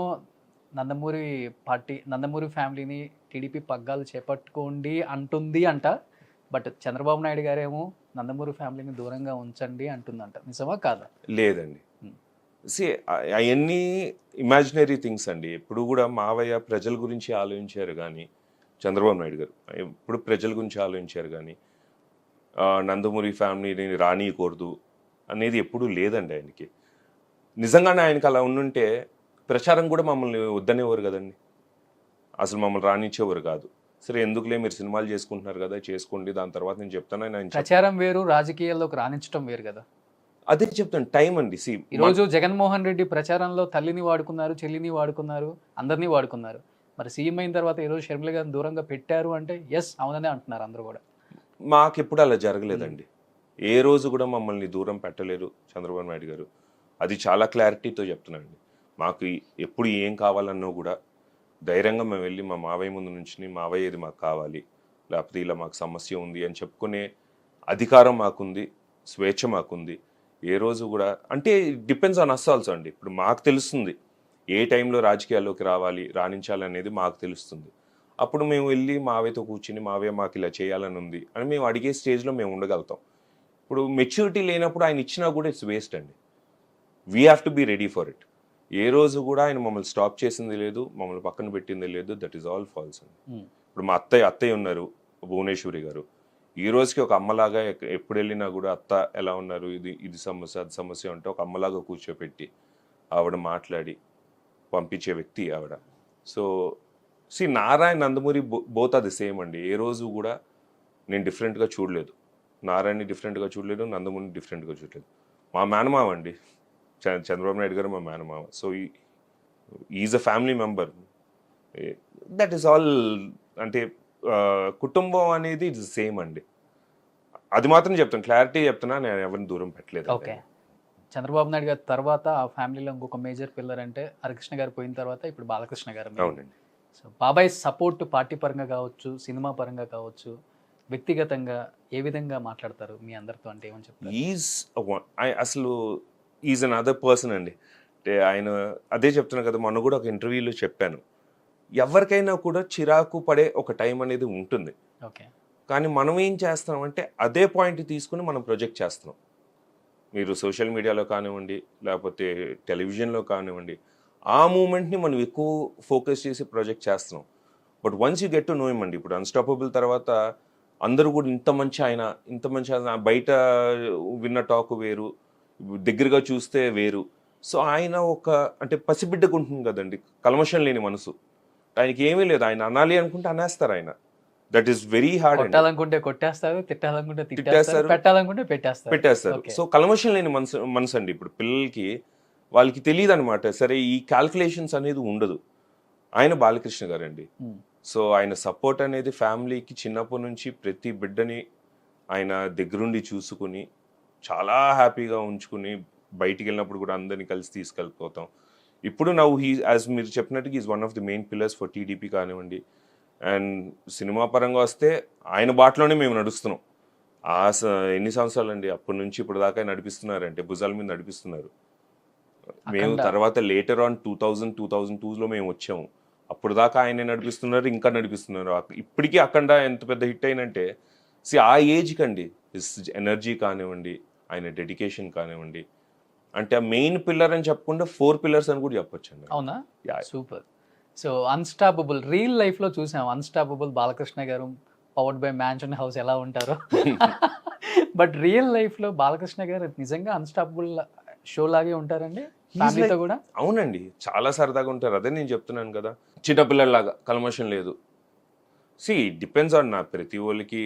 నందమూరి ఫ్యామిలీని టీడీపీ పగ్గాలు చేపట్టుకోండి అంటుంది అంట. బట్ చంద్రబాబు నాయుడు గారేమో నందమూరి ఫ్యామిలీని దూరంగా ఉంచండి అంటుందంట. నిజమా కాదా? లేదండి. అవన్నీ ఇమాజినరీ థింగ్స్ అండి. ఎప్పుడు కూడా మావయ్య ప్రజల గురించి ఆలోచించారు కానీ, చంద్రబాబు నాయుడు గారు ఎప్పుడు ప్రజల గురించి ఆలోచించారు కానీ నందమూరి ఫ్యామిలీని రానియకూడదు అనేది ఎప్పుడూ లేదండి ఆయనకి. నిజంగానే ఆయనకి అలా ఉండుంటే ప్రచారం కూడా మమ్మల్ని వద్దనేవారు కదండి, అసలు మమ్మల్ని రానిచ్చేవారు కాదు. సరే ఎందుకులే, మీరు సినిమాలు చేసుకుంటున్నారు కదా, చేసుకోండి, దాని తర్వాత నేను చెప్తాను ఆయన. ప్రచారం వేరు, రాజకీయాల్లోకి రాణించడం వేరు కదా. అదే చెప్తాను, టైం అండి. ఈరోజు జగన్మోహన్ రెడ్డి ప్రచారంలో తల్లిని వాడుకున్నారు, చెల్లిని వాడుకున్నారు, అందరినీ వాడుకున్నారు. మరి సీఎం అయిన తర్వాత ఈరోజు షర్మిల గారిని దూరంగా పెట్టారు అంటే ఎస్ అవుననే అంటున్నారు అందరూ కూడా. మాకెప్పుడు అలా జరగలేదండి. ఏ రోజు కూడా మమ్మల్ని దూరం పెట్టలేరు చంద్రబాబు నాయుడు గారు. అది చాలా క్లారిటీతో చెప్తున్నానండి. మాకు ఎప్పుడు ఏం కావాలన్నా కూడా ధైర్యంగా మేము వెళ్ళి మా మావయ్య ముందు నుంచి, మావయ్య ఇది మాకు కావాలి, లేకపోతే ఇలా మాకు సమస్య ఉంది అని చెప్పుకునే అధికారం మాకుంది, స్వేచ్ఛ మాకుంది. ఏ రోజు కూడా అంటే డిపెండ్స్ ఆన్ అస్ ఆల్సో అండి. ఇప్పుడు మాకు తెలుస్తుంది ఏ టైంలో రాజకీయాల్లోకి రాణించాలి అనేది మాకు తెలుస్తుంది. అప్పుడు మేము వెళ్ళి మావయ్యతో కూర్చుని, మావయ్య మాకు ఇలా చేయాలని ఉంది అని మేము అడిగే స్టేజ్లో మేము ఉండగలుగుతాం. ఇప్పుడు మెచ్యూరిటీ లేనప్పుడు ఆయన ఇచ్చినా కూడా ఇట్స్ వేస్ట్ అండి. We have to be ready for it. ఏ రోజు కూడా ఆయన మమ్మల్ని స్టాప్ చేసింది లేదు, మమ్మల్ని పక్కన పెట్టింది లేదు. దట్ ఈస్ ఆల్ ఫాల్స్ అండి. ఇప్పుడు మా అత్తయ్య ఉన్నారు, భువనేశ్వరి గారు. ఈ రోజుకి ఒక అమ్మలాగా ఎప్పుడు వెళ్ళినా కూడా అత్త ఎలా ఉన్నారు, ఇది సమస్య, అది సమస్య అంటే ఒక అమ్మలాగా కూర్చోపెట్టి ఆవిడ మాట్లాడి పంపించే వ్యక్తి ఆవిడ. సో నారాయణ నందమూరి బోత్ అది సేమ్ అండి. ఏ రోజు కూడా నేను డిఫరెంట్గా చూడలేదు, నారాయణని డిఫరెంట్గా చూడలేదు, నందమూరిని డిఫరెంట్గా చూడలేదు. మా మేనమావ అండి చంద్రబాబు నాయుడు గారు, మా మేనమావ. So is a family member. That is all. అంటే కుటుంబం అనేది ఇట్స్ సేమ్ అండి. అది మాత్రం చెప్తాను, క్లారిటీ చెప్తున్నా, నేను ఎవరిని దూరం పెట్టలేదు. ఓకే. చంద్రబాబు నాయుడు గారి తర్వాత ఆ ఫ్యామిలీలో ఇంకొక మేజర్ పిల్లర్ అంటే హరికృష్ణ గారు పోయిన తర్వాత ఇప్పుడు బాలకృష్ణ గారు. అవునండి. సో బాబాయ్ సపోర్ట్ పార్టీ పరంగా కావచ్చు, సినిమా పరంగా కావచ్చు, వ్యక్తిగతంగా ఏ విధంగా మాట్లాడతారు మీ అందరితో, అంటే ఏమని చెప్తారు? అసలు ఈజ్ అన్ అదర్ పర్సన్ అండి. అంటే ఆయన అదే చెప్తున్నా కదా, మొన్న కూడా ఒక ఇంటర్వ్యూలో చెప్పాను, ఎవరికైనా కూడా చిరాకు పడే ఒక టైం అనేది ఉంటుంది. ఓకే. కానీ మనం ఏం చేస్తున్నాం అంటే అదే పాయింట్ తీసుకుని మనం ప్రొజెక్ట్ చేస్తున్నాం. మీరు సోషల్ మీడియాలో కానివ్వండి, లేకపోతే టెలివిజన్లో కానివ్వండి, ఆ మూమెంట్ని మనం ఎక్కువ ఫోకస్ చేసి ప్రొజెక్ట్ చేస్తున్నాం. But once you get to know him అండి, ఇప్పుడు అన్స్టాపబుల్ తర్వాత అందరూ కూడా ఇంత మంచి ఆయన, ఇంత మంచి ఆయన, బయట విన్న టాక్ వేరు, దగ్గరగా చూస్తే వేరు. సో ఆయన ఒక అంటే పసిబిడ్డకు ఉంటుంది కదండి, కల్మషం లేని మనసు. ఆయనకి ఏమీ లేదు, ఆయన అనాలి అనుకుంటే అనేస్తారు ఆయన. That is very hard. కొట్టాలనుకుంటే కొట్టేస్తారు, తిట్టాలనుకుంటే తిట్టేస్తారు, పెట్టాలనుకుంటే పెట్టేస్తారు. సో కల్మషం లేని మనసు అండి. ఇప్పుడు పిల్లలకి వాళ్ళకి తెలియదు అనమాట, సరే ఈ క్యాల్కులేషన్స్ అనేది ఉండదు. ఆయన బాలకృష్ణ గారు అండి. సో ఆయన సపోర్ట్ అనేది ఫ్యామిలీకి చిన్నప్పటి నుంచి ప్రతి బిడ్డని ఆయన దగ్గరుండి చూసుకుని చాలా హ్యాపీగా ఉంచుకుని, బయటికి వెళ్ళినప్పుడు కూడా అందరినీ కలిసి తీసుకెళ్ళిపోతాం. ఇప్పుడు యాజ్ మీరు చెప్పినట్టుగా is one of the main pillars for TDP కానివ్వండి. అండ్ సినిమా పరంగా వస్తే ఆయన బాటలోనే మేము నడుస్తున్నాం. ఎన్ని సంవత్సరాలు అండి, అప్పటి నుంచి ఇప్పుడు దాకా నడిపిస్తున్నారంటే భుజాల మీద నడిపిస్తున్నారు. మేము తర్వాత లేటర్ ఆన్ 2002లో మేము వచ్చాము, అప్పుడు దాకా ఆయనే నడిపిస్తున్నారు, ఇంకా నడిపిస్తున్నారు. ఇప్పటికీ అఖండ ఎంత పెద్ద హిట్ అయినంటే ఆ ఏజ్కి అండి, ఎనర్జీ కానివ్వండి, ఆయన డెడికేషన్ కానివ్వండి, అంటే ఆ మెయిన్ పిల్లర్ అని చెప్పకుండా 4 పిల్లర్స్ అని కూడా చెప్పొచ్చు అండి. అవునా? సూపర్. సో అన్స్టాపబుల్ రియల్ లైఫ్లో చూసాం, అన్స్టాపబుల్ బాలకృష్ణ గారు పవర్డ్ బై మ్యాన్షన్ హౌస్ ఎలా ఉంటారో. బట్ రియల్ లైఫ్లో బాలకృష్ణ గారు నిజంగా అన్స్టాపబుల్ షో లాగే ఉంటారండి ఫ్యామిలీతో కూడా? అవునండి, చాలా సరదాగా ఉంటారు. అదే నేను చెప్తున్నాను కదా, చిన్నపిల్లలాగా కల్మషం లేదు. డిపెండ్స్ ఆన్ నా ప్రతి వాళ్ళకి.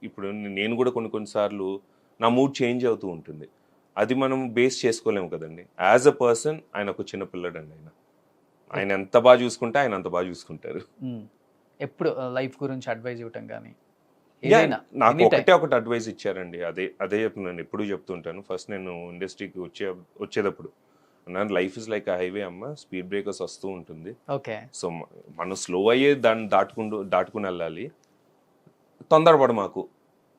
ఇప్పుడు నేను కూడా కొన్నిసార్లు నా మూడ్ చేంజ్ అవుతూ ఉంటుంది, అది మనం బేస్ చేసుకోలేము కదండి. యాజ్ అ పర్సన్ ఆయన ఒక చిన్న పిల్లడండి. ఆయన ఎంత బాగా చూసుకుంటే ఆయన అంత బాగా చూసుకుంటారు. ఎప్పుడు లైఫ్ గురించి అడ్వైజ్ ఇవ్వటం కానీ నాకు ఒకటి అడ్వైజ్ ఇచ్చారండి, అదే చెప్తున్నాను, ఎప్పుడు చెప్తుంటాను. ఫస్ట్ నేను ఇండస్ట్రీకి వచ్చేటప్పుడు అన్నాను, life is like a highway అమ్మ, స్పీడ్ బ్రేకర్స్ వస్తూ ఉంటుంది. ఓకే. సో మనం స్లో అయ్యే దాన్ని దాటుకుని వెళ్ళాలి, తొందరపడు మాకు.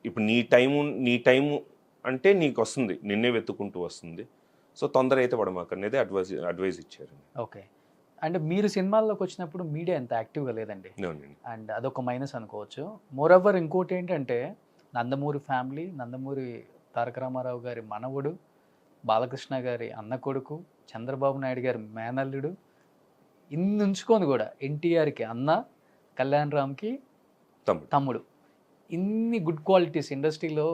ఇప్పుడు నీ టైము అంటే నీకు వస్తుంది, నిన్నే వెతుక్కుంటూ వస్తుంది. సో తొందర అయితే పడమాకు అనేది అడ్వైజ్ ఇచ్చారు. ఓకే. అంటే మీరు సినిమాల్లోకి వచ్చినప్పుడు మీడియా ఎంత యాక్టివ్గా లేదండి, అవునండి. అండ్ అదొక మైనస్ అనుకోవచ్చు. మోరోవర్ ఇంకోటి ఏంటంటే నందమూరి ఫ్యామిలీ, నందమూరి తారక రామారావు గారి మనవడు, బాలకృష్ణ గారి అన్న కొడుకు, చంద్రబాబు నాయుడు గారి మేనల్లుడు, ఇన్ని ఉంచుకొని కూడా ఎన్టీఆర్కి అన్న, కళ్యాణ్ రామ్కి తమ్ముడు, ఇన్ని గుడ్ క్వాలిటీస్ ఇండస్ట్రీలో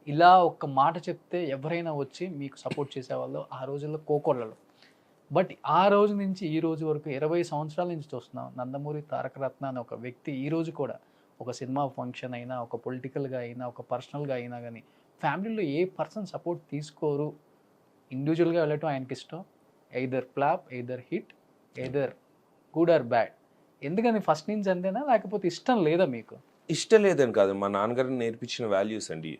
ఇలా ఒక్క మాట చెప్తే ఎవరైనా వచ్చి మీకు సపోర్ట్ చేసేవాళ్ళు ఆ రోజుల్లో కోకొళ్ళలో. బట్ ఆ రోజు నుంచి ఈ రోజు వరకు 20 సంవత్సరాల నుంచి చూస్తున్నాం నందమూరి తారకరత్న అనే ఒక వ్యక్తి ఈ రోజు కూడా ఒక సినిమా ఫంక్షన్ అయినా, ఒక పొలిటికల్గా అయినా, ఒక పర్సనల్గా అయినా కానీ ఫ్యామిలీలో ఏ పర్సన్ సపోర్ట్ తీసుకోరు, ఇండివిజువల్గా వెళ్ళటం ఆయనకి ఇష్టం. Either flop, either hit, either good or bad. ఎందుకని ఫస్ట్ నుంచి అంతేనా, లేకపోతే ఇష్టం లేదా మీకు? ఇష్టం లేదని కాదు, మా నాన్నగారిని నేర్పించిన వాల్యూస్ అండి.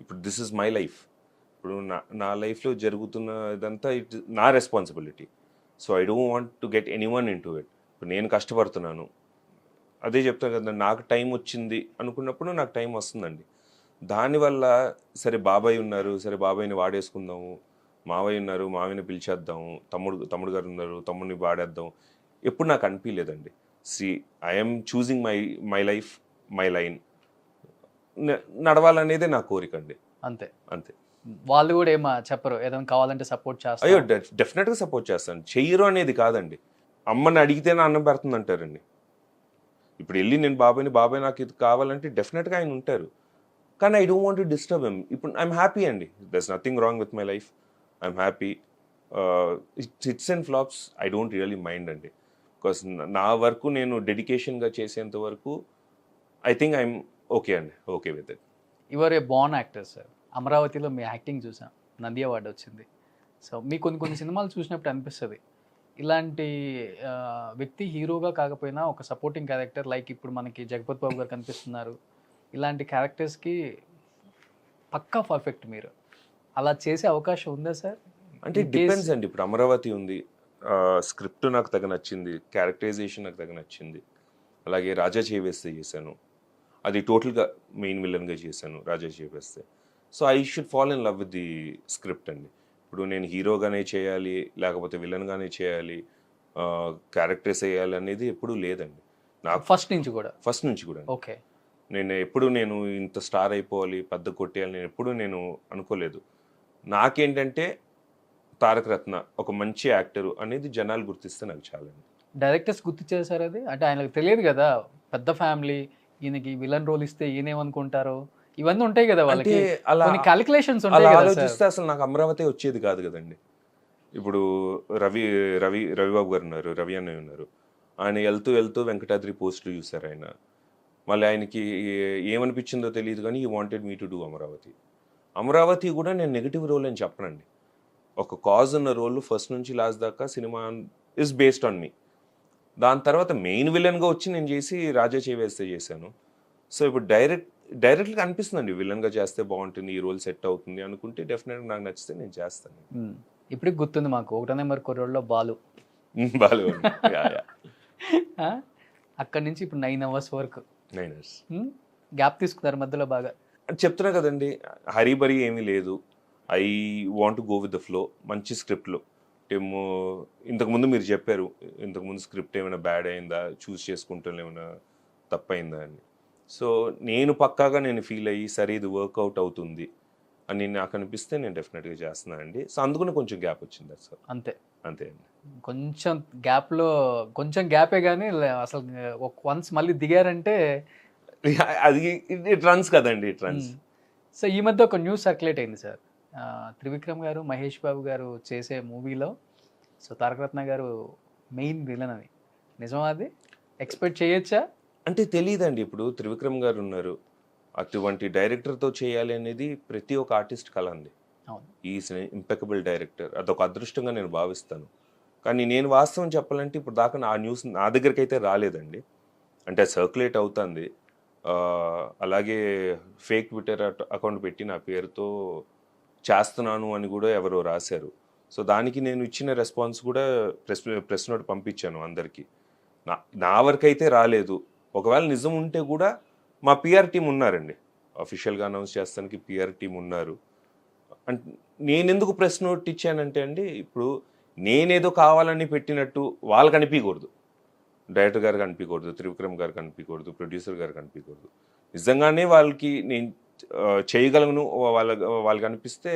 ఇప్పుడు దిస్ ఇస్ మై లైఫ్, ఇప్పుడు నా లైఫ్లో జరుగుతున్న ఇదంతా నా responsibility. So I don't want to get anyone in to it. ఇప్పుడు నేను కష్టపడుతున్నాను, అదే చెప్తాను కదా, నాకు టైం వచ్చింది అనుకున్నప్పుడు నాకు టైం వస్తుందండి. దానివల్ల సరే బాబాయ్ ఉన్నారు, సరే బాబాయ్ని వాడేసుకుందాము, మావయ్య ఉన్నారు, మావయ్యని పిలిచేద్దాము, తమ్ముడు గారు ఉన్నారు, తమ్ముడిని వాడేద్దాం, ఎప్పుడు నాకు అనిపించలేదండి. I'm choosing my life, my line నడవాలనేదే నా కోరిక అండి. అంతే. వాళ్ళు కూడా ఏమా చెప్పరు, ఏదైనా కావాలంటే సపోర్ట్ చేస్తారు? అయ్యో డెఫినెట్గా సపోర్ట్ చేస్తాను. చెయ్యరు అనేది కాదండి, అమ్మని అడిగితేనే అన్నం పెడుతుంది అంటారండి. ఇప్పుడు వెళ్ళి నేను బాబాయ్ నాకు ఇది కావాలంటే డెఫినెట్గా ఆయన ఉంటారు. కానీ I don't want to disturb him. ఇప్పుడు ఐఎమ్ హ్యాపీ అండి, దర్స్ nothing wrong with my life, I'm happy. Hits and flops I don't really mind అండి, బికాస్ నా వరకు నేను డెడికేషన్గా చేసేంత వరకు ఐ థింక్ ఐఎమ్ ఓకే అండి, okay with it. Your A born actor sir. అమరావతిలో మీ యాక్టింగ్ చూసాం, నంది అవార్డు వచ్చింది. సో మీ కొన్ని సినిమాలు చూసినప్పుడు అనిపిస్తుంది ఇలాంటి వ్యక్తి హీరోగా కాకపోయినా ఒక సపోర్టింగ్ క్యారెక్టర్, లైక్ ఇప్పుడు మనకి జగపతి బాబు గారు కనిపిస్తున్నారు, ఇలాంటి క్యారెక్టర్స్కి పక్కా పర్ఫెక్ట్ మీరు. అలా చేసే అవకాశం ఉందా సార్? అంటే డిపెండ్స్ అండి. ఇప్పుడు అమరావతి ఉంది, స్క్రిప్ట్ నాకు తగ్గ నచ్చింది, క్యారెక్టరైజేషన్ నాకు తగ్గ నచ్చింది. అలాగే రాజా చేవేస్తే చేశాను, అది టోటల్గా మెయిన్ విలన్గా చేశాను రాజా చేవేస్తే. So I should fall in love with the script అండి. ఇప్పుడు నేను హీరోగానే చేయాలి లేకపోతే విలన్గానే చేయాలి, క్యారెక్టర్స్ వేయాలి అనేది ఎప్పుడూ లేదండి నాకు ఫస్ట్ నుంచి కూడా. ఓకే. నేను ఇంత స్టార్ అయిపోవాలి, పెద్ద కొట్టేయాలి నేను ఎప్పుడు అనుకోలేదు. నాకేంటంటే తారక రత్న ఒక మంచి యాక్టర్ అనేది జనాలు గుర్తిస్తే నాకు చాలండి. డైరెక్టర్స్ గుర్తించారు సార్ అది? అంటే ఆయనకు తెలియదు కదా, పెద్ద ఫ్యామిలీ, ఈయనకి విలన్ రోల్ ఇస్తే ఈయనేమనుకుంటారో, ఇవన్నీ ఉంటాయి కదా వాళ్ళకి, కొన్ని క్యాలిక్యులేషన్స్ ఉంటాయి కదా. ఆలోచిస్తే అసలు నాకు అమరావతి వచ్చేది కాదు కదండి. ఇప్పుడు రవిబాబు గారు ఉన్నారు, రవి అన్నయ్య ఉన్నారు, ఆయన వెళ్తూ వెంకటాద్రి పోస్టులు చూశారు ఆయన. మళ్ళీ ఆయనకి ఏమనిపించిందో తెలియదు కానీ ఈ wanted me to do Amaravati కూడా నేను నెగిటివ్ రోల్ అని చెప్పనండి. ఒక కాజ్ ఉన్న రోల్ ఫస్ట్ నుంచి లాస్ట్ దాకా cinema is based on me. దాని తర్వాత మెయిన్ విలన్గా వచ్చి నేను చేసి రాజా చేవేస్తే చేశాను. సో ఇప్పుడు డైరెక్ట్గా అనిపిస్తుందండి విలన్గా చేస్తే బాగుంటుంది, ఈ రోల్ సెట్ అవుతుంది అనుకుంటే డెఫినెట్గా నాకు నచ్చితే నేను చేస్తాను. ఇప్పటికి గుర్తుంది మాకు 1 నెంబర్ కుర్రోడ్లో బాలు. అక్కడి నుంచి ఇప్పుడు 9 hours వరకు 9 hours గ్యాప్ తీసుకున్నారు మధ్యలో బాగా. చెప్తున్నా కదండి, హరీబరీ ఏమీ లేదు. I want go with the flow. మంచి స్క్రిప్ట్లో ఏమో ఇంతకుముందు మీరు చెప్పారు, ఇంతకుముందు స్క్రిప్ట్ ఏమైనా బ్యాడ్ అయిందా, చూస్ చేసుకుంటాం ఏమైనా తప్పైందా అని. సో నేను పక్కాగా ఫీల్ అయ్యి సరే ఇది వర్కౌట్ అవుతుంది అని నాకు అనిపిస్తే నేను డెఫినెట్గా చేస్తున్నానండి. సో అందుకని కొంచెం గ్యాప్ వచ్చింది సార్. అంతే అండి. కొంచెం గ్యాపే కానీ అసలు వన్స్ మళ్ళీ దిగారంటే అది ఇట్ రన్స్ కదండి, ఇట్ రన్స్. సో ఈ మధ్య ఒక న్యూస్ సర్క్యులేట్ అయింది సార్, త్రివిక్రమ్ గారు మహేష్ బాబు గారు చేసే మూవీలో సో తారక రత్న గారు మెయిన్ విలన్ అని. నిజమా? అది ఎక్స్పెక్ట్ చేయొచ్చా? అంటే తెలియదండి. ఇప్పుడు త్రివిక్రమ్ గారు ఉన్నారు, అటువంటి డైరెక్టర్తో చేయాలి అనేది ప్రతి ఒక్క ఆర్టిస్ట్ కళ అండి. ఈజ్ ఇంపెకబుల్ డైరెక్టర్, అదొక అదృష్టంగా నేను భావిస్తాను. కానీ నేను వాస్తవం చెప్పాలంటే ఇప్పుడు దాకా ఆ న్యూస్ నా దగ్గరికి అయితే రాలేదండి. అంటే సర్క్యులేట్ అవుతుంది. అలాగే ఫేక్ ట్విట్టర్ అకౌంట్ పెట్టి నా పేరుతో చేస్తున్నాను అని కూడా ఎవరో రాశారు. సో దానికి నేను ఇచ్చిన రెస్పాన్స్ కూడా ప్రెస్ నోట్ పంపించాను అందరికీ. నా వరకు అయితే రాలేదు. ఒకవేళ నిజం ఉంటే కూడా మా పిఆర్ టీం ఉన్నారండి, అఫీషియల్గా అనౌన్స్ చేస్తానికి పిఆర్ టీం ఉన్నారు. అంటే నేను ఎందుకు ప్రెస్ నోట్ ఇచ్చానంటే అండి, ఇప్పుడు నేనేదో కావాలని పెట్టినట్టు వాళ్ళకి అనిపించకూడదు, డైరెక్టర్ గారికి అనిపించకూడదు, త్రివిక్రమ్ గారికి అనిపించకూడదు, ప్రొడ్యూసర్ గారికి అనిపించకూడదు. నిజంగానే వాళ్ళకి నేను చేయగలను వాళ్ళకి అనిపిస్తే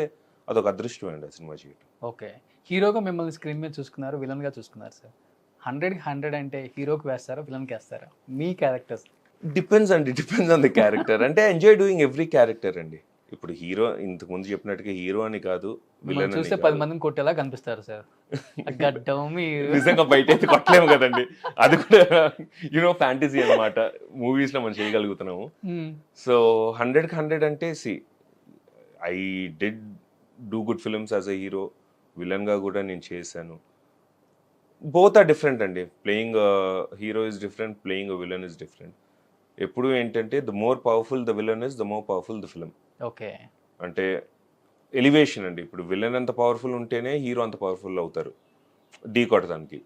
అదొక అదృష్టం అండి ఆ సినిమా చేయటం. ఓకే. హీరోగా మిమ్మల్ని స్క్రీన్ మీద చూసుకున్నారు, విలన్గా చూసుకున్నారు సార్. 100 అంటే హీరోకి వేస్తారా, విలన్కి వేస్తారా? మీ characters depends on the character. అంటే ఎంజాయ్ డూయింగ్ ఎవ్రీ క్యారెక్టర్ అండి. ఇప్పుడు హీరో ఇంతకు ముందు చెప్పినట్టుగా హీరో అని కాదు, విలన్ చూస్తే 10 మందిని కొట్టేలా కనిపిస్తారు సార్. నిజంగా బయట అయితే కొట్టలేము కదండి, అది కూడా ఫ్యాంటసీ అనమాట. మూవీస్ లో మనం చేయగలుగుతున్నాము. సో 100 అంటే I did do good films as a hero. Villain గా కూడా నేను చేశాను. బోత్ ఆర్ డిఫరెంట్ అండి. Playing hero is different, playing villain is different. ఎప్పుడు ఏంటంటే the more powerful the villain is, the more powerful the film. Okay. అంటే ఎలివేషన్ అండి. ఇప్పుడు విలన్ అంత పవర్ఫుల్ ఉంటేనే హీరో అంత పవర్ఫుల్ అవుతారు ఢీ కొట్టడానికి.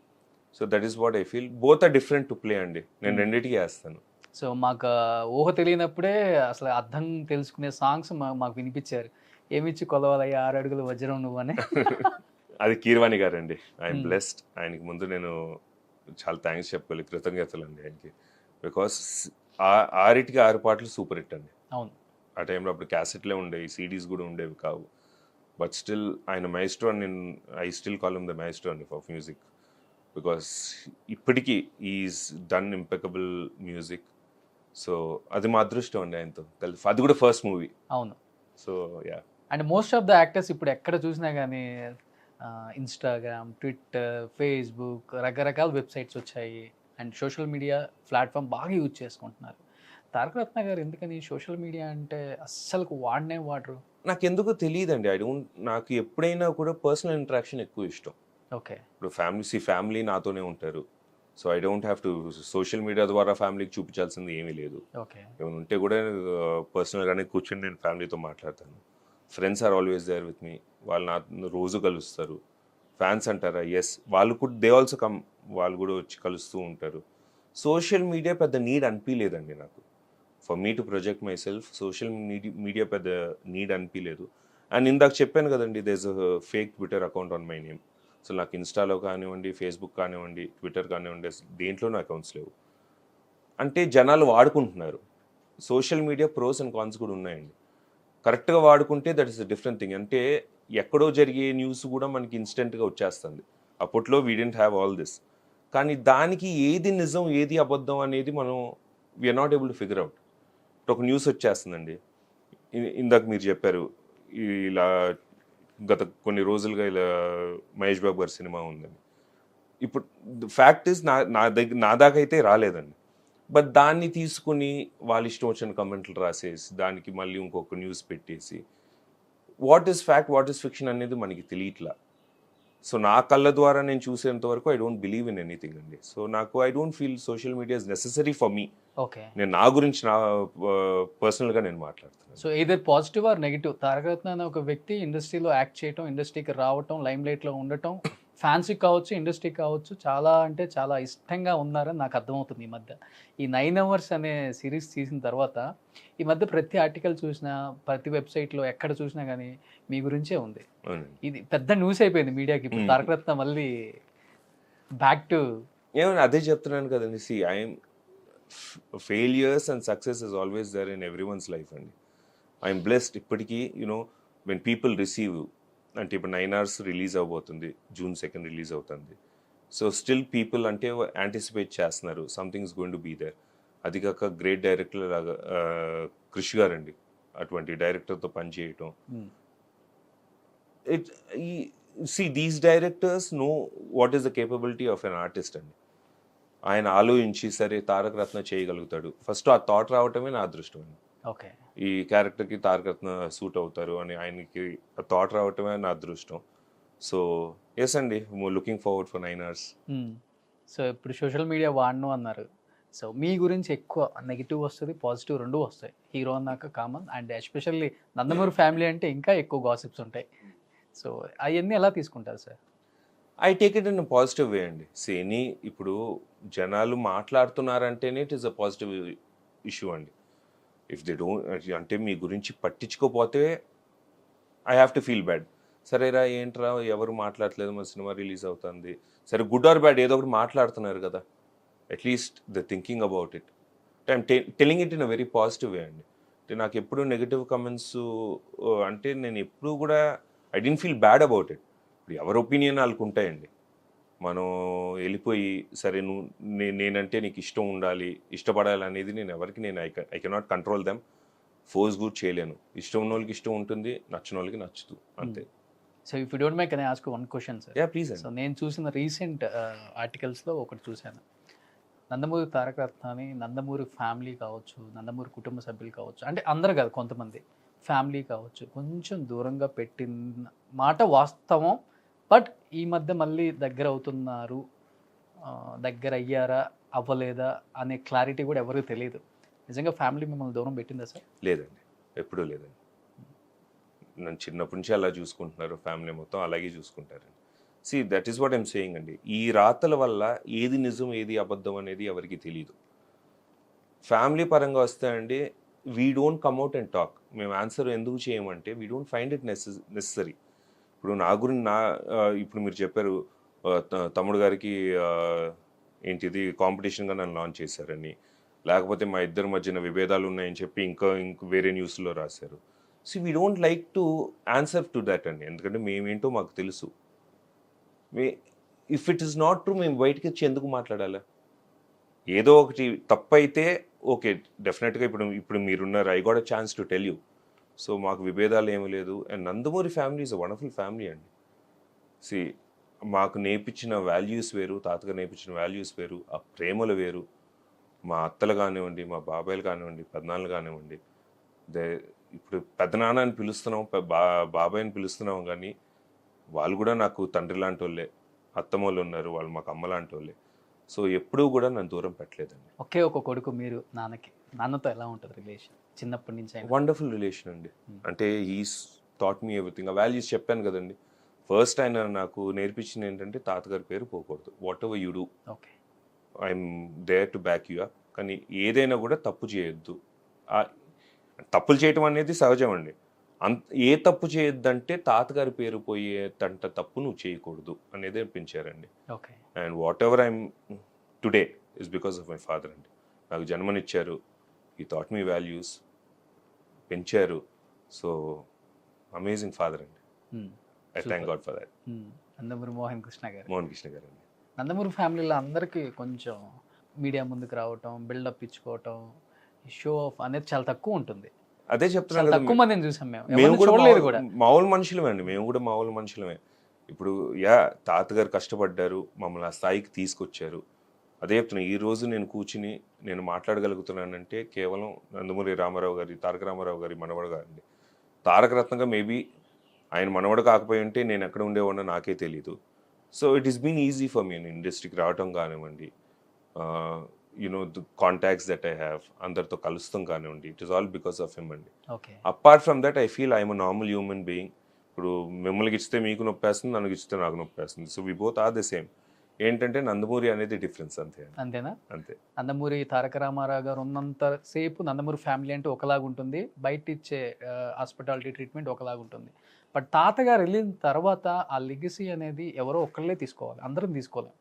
So that is what I feel. Both are different to play అండి. నేను రెండింటికి వేస్తాను. సో మాకు ఊహ తెలియనప్పుడే అసలు అర్థం తెలుసుకునే సాంగ్స్ మాకు వినిపించారు. ఏమిచ్చి కొలవాలయ్యా 6 అడుగుల వజ్రం నువ్వు అని. అది కీర్వాణి గారు అండి. I'm blessed. ఆయనకి ముందు నేను చాలా థ్యాంక్స్ చెప్పాలి, కృతజ్ఞతలు అండి ఆయనకి. బికాస్ 6 పాటలు సూపర్ హిట్ అండి. అవును. ఆ టైంలో అప్పుడు క్యాసెట్లే ఉండేవి, సిడీస్ కూడా ఉండేవి కావు. బట్ స్టిల్ ఆయన మైస్ట్రో అని I still call him the Maestro అండి ఆఫ్ మ్యూజిక్. బికాస్ ఇప్పటికీ is done impeccable music. So అది మా అదృష్టం అండి ఆయనతో కలిసి. అది కూడా ఫస్ట్ మూవీ. అవును. So yeah. And most of the actors ఇప్పుడు ఎక్కడ చూసినా కానీ ఇన్స్టాగ్రామ్, ట్విట్టర్, ఫేస్బుక్, రకరకాల వెబ్సైట్స్ వచ్చాయి. అండ్ సోషల్ మీడియా ప్లాట్ఫామ్ బాగా యూజ్ చేసుకుంటున్నారు. తారక రత్న గారు ఎందుకని సోషల్ మీడియా అంటే అస్సలు వాడరు? నాకు ఎందుకో తెలియదండి. నాకు ఎప్పుడైనా కూడా పర్సనల్ ఇంటరాక్షన్ ఎక్కువ ఇష్టం. ఓకే. ఇప్పుడు ఫ్యామిలీ నాతోనే ఉంటారు. So I don't have to social media ద్వారా ఫ్యామిలీకి చూపించాల్సింది ఏమీ లేదు. ఓకే. ఏమైనా ఉంటే కూడా పర్సనల్గానే కూర్చొని నేను ఫ్యామిలీతో మాట్లాడతాను. Friends are always there with me. వాళ్ళు నా రోజు కలుస్తారు. ఫ్యాన్స్ అంటారా? ఎస్, వాళ్ళు కూడా దే ఆల్సో కమ్, వాళ్ళు కూడా వచ్చి కలుస్తూ ఉంటారు. సోషల్ మీడియా పెద్ద నీడ్ అనిపించలేదండి నాకు. For me to project myself social media పెద్ద నీడ్ అనిపించలేదు. అండ్ ఇందాక చెప్పాను కదండి, there's a fake Twitter account on my name. So నాకు ఇన్స్టాలో కానివ్వండి, ఫేస్బుక్ కానివ్వండి, ట్విట్టర్ కానివ్వండి, దేంట్లోనూ అకౌంట్స్ లేవు. అంటే జనాలు వాడుకుంటున్నారు. Social media pros and cons కూడా ఉన్నాయండి. కరెక్ట్గా వాడుకుంటే that is a different thing. అంటే ఎక్కడో జరిగే న్యూస్ కూడా మనకి ఇన్స్టెంట్గా వచ్చేస్తుంది. అప్పట్లో we didn't have all this. కానీ దానికి ఏది నిజం ఏది అబద్ధం అనేది మనం we're not able to figure out. ఒక న్యూస్ వచ్చేస్తుందండి, ఇందాక మీరు చెప్పారు ఇలా గత కొన్ని రోజులుగా ఇలా మహేష్ బాబు గారి సినిమా ఉందని. ఇప్పుడు ఫ్యాక్ట్ ఇస్ నా దాకా అయితే రాలేదండి. బట్ దాన్ని తీసుకుని వాళ్ళ ఇష్టం వచ్చిన కమెంట్లు రాసేసి దానికి మళ్ళీ ఇంకొక న్యూస్ పెట్టేసి what is fact what is fiction అనేది మనకి తెలియట్లా. సో నా కళ్ళ ద్వారా నేను చూసేంత వరకు I don't believe in anything అండి. సో నాకు I don't feel social media is necessary for me. Okay. నేను నా గురించి నా పర్సనల్గా నేను మాట్లాడుతున్నాను. So either positive or negative. Taraka Ratna అనే ఒక వ్యక్తి ఇండస్ట్రీలో యాక్ట్ చేయటం, ఇండస్ట్రీకి రావటం, లైమ్ లైట్లో ఉండటం, ఫ్యాన్సీ కావచ్చు, ఇండస్ట్రీకి కావచ్చు, చాలా అంటే చాలా ఇష్టంగా ఉన్నారని నాకు అర్థమవుతుంది. ఈ మధ్య ఈ 9 hours అనే సిరీస్ తీసిన తర్వాత ఈ మధ్య ప్రతి ఆర్టికల్ చూసినా, ప్రతి వెబ్సైట్లో ఎక్కడ చూసినా కానీ మీ గురించే ఉంది. అవునండి. ఇది పెద్ద న్యూస్ అయిపోయింది మీడియాకి. ఇప్పుడు తారక రత్న మళ్ళీ బ్యాక్ టు ఏమన్నా అదే చెప్తున్నాను కదండి. See I'm failures and success is always there in every one's life అండి. I'm blessed. ఇప్పటికీ యూనో వెన్ పీపుల్ రిసీవ్, అంటే ఇప్పుడు 9 hours రిలీజ్ అవబోతుంది, June 2 రిలీజ్ అవుతుంది. సో స్టిల్ పీపుల్ అంటే యాంటిసిపేట్ చేస్తున్నారు something is going to be there. అది కాక గ్రేట్ డైరెక్టర్ లాగా క్రిష్ గారు అండి, అటువంటి డైరెక్టర్తో పనిచేయటం. These directors know what is the capability of an artist అండి. ఆయన ఆలోచించి సరే తారక రత్న చేయగలుగుతాడు, ఫస్ట్ ఆ థాట్ రావటమే నా అదృష్టం అండి. ఓకే. ఈ క్యారెక్టర్కి తారక రత్న సూట్ అవుతారు అని ఆయనకి థాట్ రావటమే నా అదృష్టం. సో ఎస్ అండి, looking forward for 9 hours. So ఇప్పుడు సోషల్ మీడియా వాడను అన్నారు. సో మీ గురించి ఎక్కువ నెగిటివ్ వస్తుంది, పాజిటివ్ రెండు వస్తాయి. హీరో అన్నాక common, and especially Nandamuri family అంటే ఇంకా ఎక్కువ గాసిప్స్ ఉంటాయి. సో అవన్నీ ఎలా తీసుకుంటారు sir? I take it in a positive way అండి. సేని ఇప్పుడు జనాలు మాట్లాడుతున్నారంటేనే it is a positive issue అండి. ఇఫ్ దే డోంట్, అంటే మీ గురించి పట్టించుకోపోతే I have to feel bad. సరేరా ఏంట్రా ఎవరు మాట్లాడలేదు, మన సినిమా రిలీజ్ అవుతుంది, సరే గుడ్ ఆర్ బ్యాడ్ ఏదో ఒకటి మాట్లాడుతున్నారు కదా, at least the thinking about it. I'm telling it in a very positive way అండి. అంటే నాకు ఎప్పుడు నెగిటివ్ కమెంట్స్ అంటే నేను ఎప్పుడు కూడా I don't feel bad about it. ఇప్పుడు ఎవరి ఒపీనియన్ వాళ్ళకు ఉంటాయండి. మనం వెళ్ళిపోయి సరే నేనంటే నీకు ఇష్టం ఉండాలి, ఇష్టపడాలి అనేది నేను ఎవరికి I cannot control them, force కూడా చేయలేను. ఇష్టం ఉన్న వాళ్ళకి ఇష్టం ఉంటుంది, నచ్చిన వాళ్ళకి నచ్చుతూ, అంతే. So if you don't mind can I ask one question sir? Yeah please. So నేను చూసిన రీసెంట్ ఆర్టికల్స్లో ఒకటి చూశాను. నందమూరి తారక రత్నాని నందమూరి ఫ్యామిలీ కావచ్చు, నందమూరి కుటుంబ సభ్యులు కావచ్చు, అంటే అందరు కాదు కొంతమంది ఫ్యామిలీ కావచ్చు, కొంచెం దూరంగా పెట్టిన మాట వాస్తవం. బట్ ఈ మధ్య మళ్ళీ దగ్గర అవుతున్నారు, దగ్గర అయ్యారా అవ్వలేదా అనే క్లారిటీ కూడా ఎవరికి తెలియదు. నిజంగా ఫ్యామిలీ మిమ్మల్ని దూరం పెట్టిందా సార్? లేదండి, ఎప్పుడూ లేదండి. నన్ను చిన్నప్పటి నుంచి అలా చూసుకుంటున్నారు, ఫ్యామిలీ మొత్తం అలాగే చూసుకుంటారండి. See that is what I'm saying అండి. ఈ రాతల వల్ల ఏది నిజం ఏది అబద్ధం అనేది ఎవరికి తెలియదు. ఫ్యామిలీ పరంగా వస్తే అండి, we don't come out and talk. మేము ఆన్సర్ ఎందుకు చేయమంటే we don't find it necessary. ఇప్పుడు నా గురించి ఇప్పుడు మీరు చెప్పారు తమ్ముడు గారికి ఏంటిది కాంపిటీషన్గా నన్ను లాంచ్ చేశారని, లేకపోతే మా ఇద్దరి మధ్యన విభేదాలు ఉన్నాయని చెప్పి ఇంక వేరే న్యూస్లో రాశారు. So we don't like to answer to that అండి. ఎందుకంటే మేమేంటో మాకు తెలుసు. If it is not true మేము బయటకి వచ్చి ఎందుకు మాట్లాడాలి? ఏదో ఒకటి తప్పైతే ఓకే, డెఫినెట్గా ఇప్పుడు మీరున్నారు, I got a chance to tell you. So మాకు విభేదాలు ఏమీ లేదు. And Nandamuri family is a wonderful family అండి. సి మాకు నేర్పించిన వాల్యూస్ వేరు, తాతగా నేర్పించిన వాల్యూస్ వేరు, ఆ ప్రేమలు వేరు. మా అత్తలు కానివ్వండి, మా బాబాయిలు కానివ్వండి, పెద్దనాన్నలు కానివ్వండి, ఇప్పుడు పెద్దనాన్న అని పిలుస్తున్నాం, బాబాయ్ అని పిలుస్తున్నాం, కానీ వాళ్ళు కూడా నాకు తండ్రి లాంటి వాళ్ళే. అత్తమ్మోళ్ళు ఉన్నారు, వాళ్ళు మాకు అమ్మ లాంటి వాళ్ళే. సో ఎప్పుడూ కూడా నన్ను దూరం పెట్టలేదండి. ఒకే ఒక కొడుకు మీరు నాన్నతో ఎలా ఉంటుంది రిలేషన్ చిన్నప్పటి నుంచి అయినా? వండర్ఫుల్ రిలేషన్ అండి. అంటే హీస్ థాట్ మీ ఎవ్రీథింగ్. ఆ వాల్యూస్ చెప్పాను కదండి. ఫస్ట్ ఆయన నాకు నేర్పించింది ఏంటంటే తాతగారి పేరు పోకూడదు. Whatever you do okay. I'm there to back you up. కానీ ఏదైనా కూడా తప్పు చేయొద్దు. తప్పులు చేయటం అనేది సహజం అండి. ఏ తప్పు చేయొద్దంటే తాతగారి పేరు పోయేంత తప్పు నువ్వు చేయకూడదు అనేది పెంచారండి. Okay. And whatever I'm today is because of my father అండి. నాకు జన్మనిచ్చారు, ఈ థాట్ మీ వాల్యూస్ పెంచారు. సో అమేజింగ్ ఫాదర్ అండి. I thank God for that. Nandamuri Mohan Krishna గారు అండి. నందమూరి ఫ్యామిలీలో అందరికీ కొంచెం మీడియా ముందుకు రావటం, బిల్డప్ ఇచ్చుకోవటం, షో ఆఫ్ అనేది చాలా తక్కువ ఉంటుంది. అదే చెప్తున్నాను కదా, తక్కువ మందిని చూసాం మేము మేము కూడా చూడలేదు కూడా. మామూలు మనుషులమే అండి. మేము కూడా మామూలు మనుషులమే. ఇప్పుడు తాతగారు కష్టపడ్డారు, మమ్మల్ని ఆ స్థాయికి తీసుకొచ్చారు. అదే చెప్తున్నా, ఈ రోజు నేను కూర్చుని నేను మాట్లాడగలుగుతున్నానంటే కేవలం నందమూరి రామారావు గారి, తారక రామారావు గారి మనవడుగా అండి. తారక రత్నంగా మేబీ ఆయన మనవడు కాకపోయి ఉంటే నేను ఎక్కడ ఉండేవాడినో నాకే తెలీదు. So it is been easy for me ఇండస్ట్రీకి రావటం కానివ్వండి, you know the contacts that I have, అందరితో కలుస్తాం కానివ్వండి, it is all because of him అండి. Apart from that I feel I'm a normal human being. ఇప్పుడు మిమ్మల్ని ఇచ్చితే మీకు నొప్పేస్తుంది, నన్ను ఇచ్చితే నాకు నొప్పేస్తుంది. So we both are the same. ఏంటంటే నందమూరి అనేది డిఫరెన్స్ అంతే. అంతేనా? అంతే. నందమూరి తారక రామారావు గారు ఉన్నంత సేపు నందమూరి ఫ్యామిలీ అంటే ఒకలాగా ఉంటుంది, బయట ఇచ్చే హాస్పిటాలిటీ ట్రీట్మెంట్ ఒకలాగా ఉంటుంది. బట్ తాతగారు వెళ్ళిన తర్వాత ఆ లెగసీ అనేది ఎవరో ఒకళ్ళే తీసుకోవాలి, అందరం తీసుకోలేం.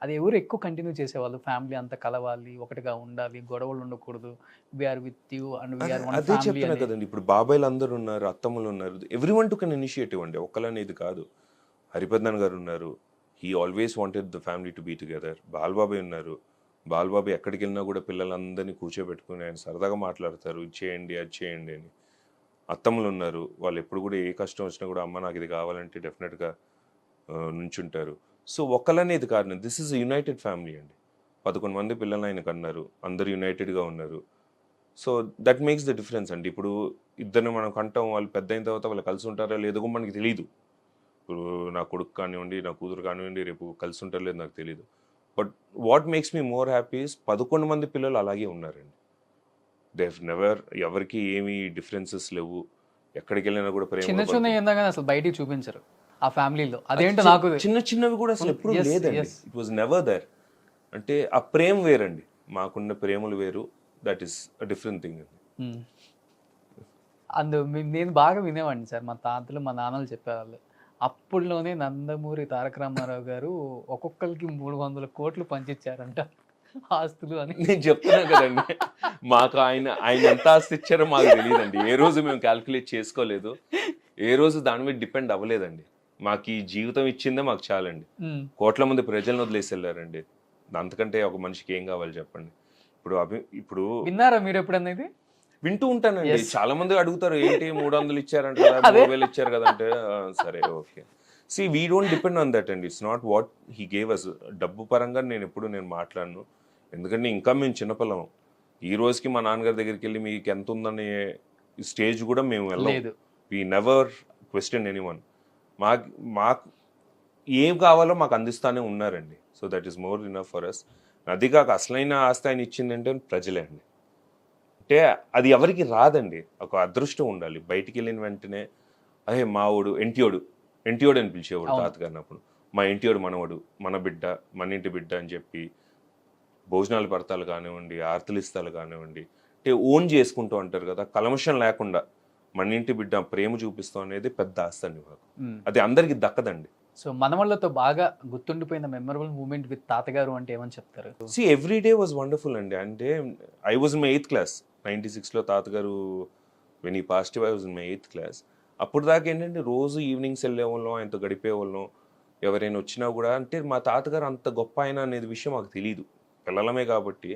అది ఎవరు ఎక్కువ కంటిన్యూ చేసేవాళ్ళు? ఫ్యామిలీ అంతా కలవాలి, ఒకటిగా ఉండాలి, గొడవలు ఉండకూడదు, we're with you and we're one అదే ఫ్యామిలీ చెప్తున్నా కదండి. ఇప్పుడు బాబాయ్లు అందరూ ఉన్నారు, అత్తమ్మలు ఉన్నారు, ఎవ్రీవన్ టుక్ అన్ ఇనిషియేటివ్ అండి, ఒక్కలనేది కాదు. హరిపద్మన్ గారు ఉన్నారు, he always wanted the family to be together. బాలబాబాయ్ ఉన్నారు, బాలబాబాయ్ ఎక్కడికి వెళ్ళినా కూడా పిల్లలందరినీ కూర్చోబెట్టుకుని ఆయన సరదాగా మాట్లాడతారు, ఇది చేయండి అది చేయండి అని. అత్తమ్మలు ఉన్నారు, వాళ్ళు ఎప్పుడు కూడా ఏ కష్టం వచ్చినా కూడా అమ్మ నాకు ఇది కావాలంటే డెఫినెట్గా నుంచుంటారు. సో ఒకళ్ళనేది కారణం, దిస్ ఈజ్ యునైటెడ్ ఫ్యామిలీ అండి. 11 మంది పిల్లలు ఆయనకు అన్నారు, అందరు యునైటెడ్గా ఉన్నారు. So that makes the difference అండి. ఇప్పుడు ఇద్దరిని మనం కంటాం, వాళ్ళు పెద్ద అయిన తర్వాత వాళ్ళు కలిసి ఉంటారో లేదో మనకి తెలియదు. ఇప్పుడు నా కొడుకు కానివ్వండి, నా కూతురు కానివ్వండి, రేపు కలిసి ఉంటారో లేదు నాకు తెలియదు. But what makes me more happy is 11 మంది పిల్లలు అలాగే ఉన్నారండి. దే నెవర్, ఎవరికి ఏమి డిఫరెన్సెస్ లేవు, ఎక్కడికి వెళ్ళినా కూడా ప్రేమ. చిన్న చిన్న ఏందాగానే అసలు బయటికి చూపించరు ఆ ఫ్యామిలీలో. అదేంటో నాకు చిన్న చిన్నవి కూడా అసలు ఎప్పుడు లేదండి. It was never there. అంటే ఆ ప్రేమ వేరండి, మాకున్న ప్రేమలు వేరు. That is a different thing అండి. నేను బాగా వినేవాడిని సార్, మా తాతలు మా నాన్నలు చెప్పేవాళ్ళు. అప్పుడులోనే నందమూరి తారక రామారావు గారు ఒక్కొక్కరికి 300 కోట్లు పంచిచ్చారంట ఆస్తులు అని. నేను చెప్తున్నా కదండి, మాకు ఆయన ఎంత ఆస్తి ఇచ్చారో మాకు తెలియదండి. ఏ రోజు మేము క్యాల్కులేట్ చేసుకోలేదు, ఏ రోజు దాని మీద డిపెండ్ అవ్వలేదండి. మాకు ఈ జీవితం ఇచ్చిందే మాకు చాలండి. కోట్ల మంది ప్రజలను వదిలేసి వెళ్ళారండి. అంతకంటే ఒక మనిషికి ఏం కావాలి చెప్పండి. ఇప్పుడు విన్నారా మీరు ఎప్పుడన్నా ఇది? వింటూ ఉంటానండి. చాలా మంది అడుగుతారు, ఏంటి 300 ఇచ్చారంట కదా, 3000 ఇచ్చారు కదా అంటే సరే okay. See we don't depend on that అండి. It's not what he gave us. డబ్బు పరంగా నేను మాట్లాడను, ఎందుకంటే ఇంకా మేము చిన్నపిల్లం. ఈ రోజుకి మా నాన్నగారి దగ్గరికి వెళ్ళి మీకు ఎంత ఉందనే స్టేజ్ కూడా మేము వెళ్ళలేదు. We never question anyone. మాకు ఏం కావాలో మాకు అందిస్తానే ఉన్నారండి. So that is more enough for us. అది కాక అసలైన ఆస్తి ఆయన ఇచ్చిందంటే ప్రజలే అండి. అంటే అది ఎవరికి రాదండి, ఒక అదృష్టం ఉండాలి. బయటికి వెళ్ళిన వెంటనే అదే మావుడు ఎంటియోడు అని పిలిచేవాడు తాతగారిని. అప్పుడు మా ఎంటియోడు మనవడు, మన బిడ్డ, మన ఇంటి బిడ్డ అని చెప్పి భోజనాలు పడతాలు కానివ్వండి, ఆర్తలిస్తాలు కానివ్వండి, అంటే ఓన్ చేసుకుంటూ అంటారు కదా, కల్మషం లేకుండా మన ఇంటి బిడ్డ ప్రేమ చూపిస్తాం అనేది పెద్ద ఆస్తి అండి మాకు. అది అందరికి దక్కదండి. సో మనవాళ్ళతో బాగా గుర్తుండిపోయిన మెమరబుల్ మూమెంట్ విత్ తాతగారు అంటే ఏమని చెప్తారు? See every day was wonderful అండి. అంటే I was in my 8th class 96లో తాతగారు వెన్ ఈ positive I was in my 8th class. అప్పుడు దాకా ఏంటంటే రోజు ఈవినింగ్స్ వెళ్ళేవాళ్ళం, ఆయనతో గడిపేవాళ్ళం. ఎవరైనా వచ్చినా కూడా అంటే మా తాతగారు అంత గొప్ప ఆయన అనేది విషయం మాకు తెలియదు, పిల్లలమే కాబట్టి.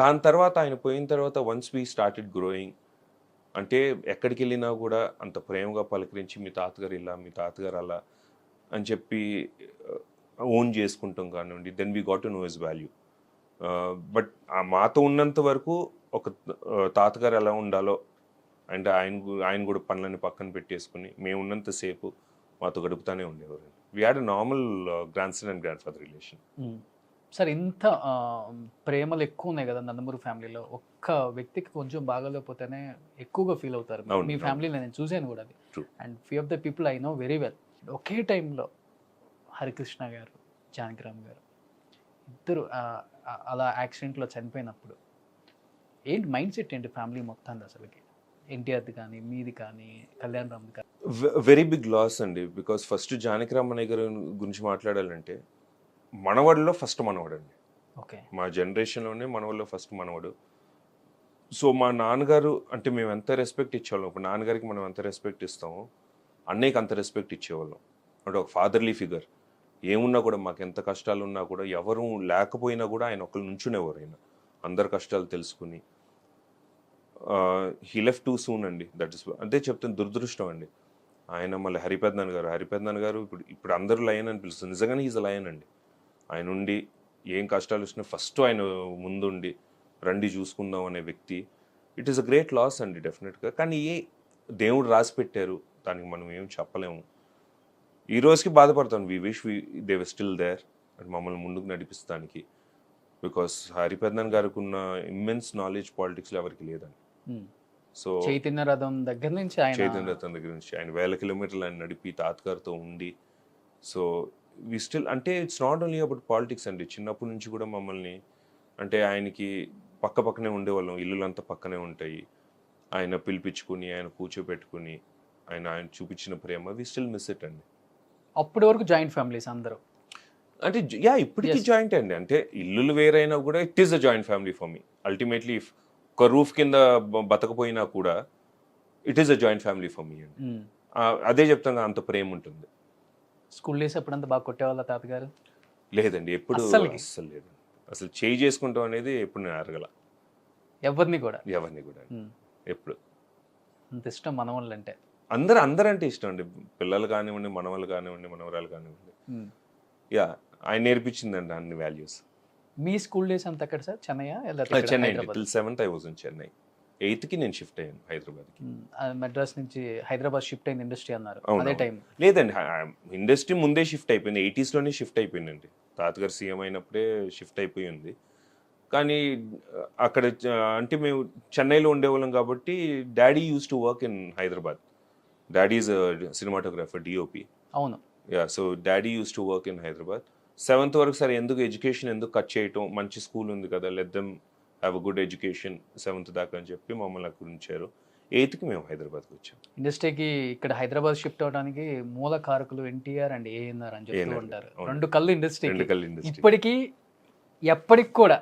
దాని తర్వాత ఆయన పోయిన తర్వాత వన్స్ వీ స్టార్టెడ్ గ్రోయింగ్, అంటే ఎక్కడికి వెళ్ళినా కూడా అంత ప్రేమగా పలకరించి మీ తాతగారు ఇలా, మీ తాతగారు అలా అని చెప్పి ఓన్ చేసుకుంటాం కానివ్వండి. Then we got to know his value. But మాతో ఉన్నంత వరకు ఒక తాతగారు ఎలా ఉండాలో, అంటే ఆయన కూడా పనులని పక్కన పెట్టేసుకుని మేము ఉన్నంతసేపు మాతో గడుపుతానే ఉండేవారు. We had a normal grand son and grand father relation. Sir ఇంత ప్రేమలు ఎక్కువ ఉన్నాయి కదా నందమూరి ఫ్యామిలీలో. ఒక్క వ్యక్తికి కొంచెం బాగాలేకపోతేనే ఎక్కువగా ఫీల్ అవుతారు. అవును, మీ అవును. ఫ్యామిలీలో నేను చూశాను కూడా అది. True. And few of the people I know very well. ఒకే టైంలో హరికృష్ణ గారు, జానకిరామ్ గారు ఇద్దరు అలా యాక్సిడెంట్లో చనిపోయినప్పుడు ఏంటి మైండ్ సెట్ ఏంటి ఫ్యామిలీ మొత్తాన్ని అసలుకి? ఎన్టీఆర్ది కానీ, మీది కానీ, కళ్యాణ్ రామ్ది కానీ. వెరీ బిగ్ లాస్ అండి. బికాస్ ఫస్ట్ జానకిరామ్ అనే గారి గురించి మాట్లాడాలంటే మనవాడిలో ఫస్ట్ మనవాడు అండి. ఓకే. మా జనరేషన్లోనే మనవాడిలో ఫస్ట్ మనవాడు. సో మా నాన్నగారు అంటే మేము ఎంత రెస్పెక్ట్ ఇచ్చేవాళ్ళం, ఇప్పుడు నాన్నగారికి మనం ఎంత రెస్పెక్ట్ ఇస్తామో అన్నయ్యకి అంత రెస్పెక్ట్ ఇచ్చేవాళ్ళం. అంటే ఒక ఫాదర్లీ ఫిగర్. ఏమున్నా కూడా మాకు ఎంత కష్టాలు ఉన్నా కూడా ఎవరు లేకపోయినా కూడా ఆయన ఒకళ్ళు నుంచునేవారు. ఆయన అందరి కష్టాలు తెలుసుకుని. హీ లెఫ్ట్ టూ సూన్ అండి. దట్ ఇస్ అదే చెప్తాను, దురదృష్టం అండి. ఆయన మళ్ళీ హరిపెద్దన్ గారు ఇప్పుడు అందరూ లయన్ అని పిలుస్తుంది. నిజంగానే ఈజ్ అ లయన్ అండి. ఆయన ఉండి ఏం కష్టాలు వచ్చినా ఫస్ట్ ఆయన ముందుండి రండి చూసుకుందాం అనే వ్యక్తి. It is a great loss అండి డెఫినెట్గా. కానీ దేవుడు రాసి పెట్టారు, దానికి మనం ఏం చెప్పలేము. ఈ రోజుకి బాధపడతాను. We wish they were still there and మమ్మల్ని ముందుకు నడిపిస్తానికి. బికాస్ హరిపెద్దన్ గారికి ఉన్న ఇమ్మెన్స్ నాలెడ్జ్ పాలిటిక్స్లో ఎవరికి లేదండి. సో చైతన్య రథం దగ్గర నుంచి చైతన్య రథం దగ్గర నుంచి ఆయన 1000 కిలోమీటర్లు ఆయన నడిపి తాతగారితో ఉండి. సో వి స్టిల్ అంటే it's not only about politics అండి. చిన్నప్పటి నుంచి కూడా మమ్మల్ని అంటే ఆయనకి పక్కనే ఉండేవాళ్ళం, ఇల్లులంతా పక్కనే ఉంటాయి. ఆయన పిలిపించుకుని ఆయన కూర్చోబెట్టుకుని ఆయన చూపించిన ప్రేమ వి స్టిల్ మిస్ ఇట్ అండి. అప్పటి వరకు జాయింట్ ఫ్యామిలీస్ అందరూ అంటే ఇప్పటికీ జాయింట్ అండి. అంటే ఇల్లులు వేరైనా కూడా it is a joint family for me. Ultimately ఒక రూఫ్ కింద బతకపోయినా కూడా it is a joint family for me అండి. అదే చెప్తాను, అంత ప్రేమ ఉంటుంది. స్కూల్ డేస్ ఎప్పుడంతా బాగా కొట్టేవాళ్ళ తాతగారు? లేదండి, ఎప్పుడు అస్సలు లేదండి. అసలు చేయి చేసుకుంటాం అనేది ఎప్పుడు నేను అరగల ఎవరిని కూడా ఎప్పుడు. అంత ఇష్టం మన వాళ్ళు అంటే? అందరంటే ఇష్టం అండి. పిల్లలు కానివ్వండి, మనవలు కానివ్వండి, మనవరాలు కానివ్వండి. ఆయన నేర్పించిందండి అన్ని వాల్యూస్. మీ స్కూల్ డేస్ అంతా ఎక్కడ సార్? చెన్నై చెన్నై అండి. Till 7th I was in Chennai. 8th నేను షిఫ్ట్ అయ్యాను హైదరాబాద్కి. మెడ్రాస్ నుంచి హైదరాబాద్ షిఫ్ట్ అయింది ఇండస్ట్రీ అన్నారు. అదే టైం లేదండి, ఇండస్ట్రీ ముందే షిఫ్ట్ అయిపోయింది. 80s లోనే షిఫ్ట్ అయిపోయిందండి. తాతగారు సీఎం అయినప్పుడే షిఫ్ట్ అయిపోయింది. కానీ అక్కడ అంటే మేము చెన్నైలో ఉండేవాళ్ళం కాబట్టి daddy use to work in Hyderabad. Daddy is cinematographer, DOP. అవును. So daddy use to work in Hyderabad. 7th వరకు సరే ఎందుకు ఎడ్యుకేషన్ ఎందుకు కట్ చేయటం, మంచి స్కూల్ ఉంది కదా, let them have a good education 7th దాకా అని చెప్పి మమ్మల్ని అక్కడ ఉంచారు. 8th మేము హైదరాబాద్కి వచ్చాం. ఇండస్ట్రీకి ఇక్కడ హైదరాబాద్ షిఫ్ట్ అవడానికి మూల కారకులు ఎన్టీఆర్ అండ్ ఏఎన్ఆర్ అని చెప్తూ ఉంటారు. రెండు కళ్ళు ఇండస్ట్రీ. ఇప్పటికీ ఎప్పటికి కూడా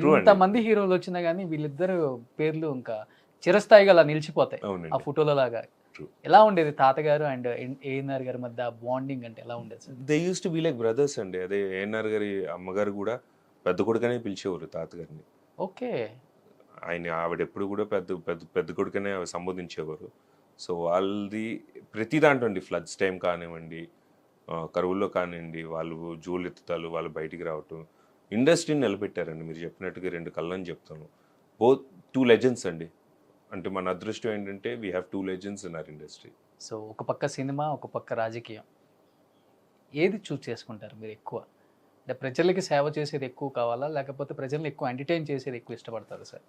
ఎంతమంది హీరోలు వచ్చినా కానీ వీళ్ళిద్దరు పేర్లు ఇంకా చిరస్థాయిగా అలా నిలిచిపోతాయి ఆ ఫోటోల లాగా. ఎలా ఉండేది తాతగారు అండ్ ఏఎన్ఆర్ గారి మధ్య బాండింగ్ అంటే ఎలా ఉండేది sir? They use to be like brothers అండి. అదే ఏఎన్ఆర్ గారి అమ్మగారు కూడా పెద్ద కొడుకనే పిలిచేవారు తాతగారిని. ఓకే. ఆవిడ ఎప్పుడు కూడా పెద్ద కొడుకనే సంబోధించేవారు. సో వాళ్ళది ప్రతి దాంట్లో అండి, ఫ్లడ్స్ టైం కానివ్వండి, కరువుల్లో కానివ్వండి, వాళ్ళు జూలు ఎత్తుతాలు, వాళ్ళు బయటికి రావటం, ఇండస్ట్రీని నిలబెట్టారండి. మీరు చెప్పినట్టుగా 2 కళ్ళని చెప్తాను. బోత్ 2 లెజెండ్స్ అండి. అంటే మన అదృష్టం ఏంటంటే we have 2 legends in our industry. So ఒక పక్క సినిమా, ఒక పక్క రాజకీయం, ఏది చూస్ చేసుకుంటారు మీరు ఎక్కువ? అంటే ప్రజలకి సేవ చేసేది ఎక్కువ కావాలా, లేకపోతే ప్రజల్ని ఎక్కువ ఎంటర్టైన్ చేసేది ఎక్కువ ఇష్టపడతారు సార్?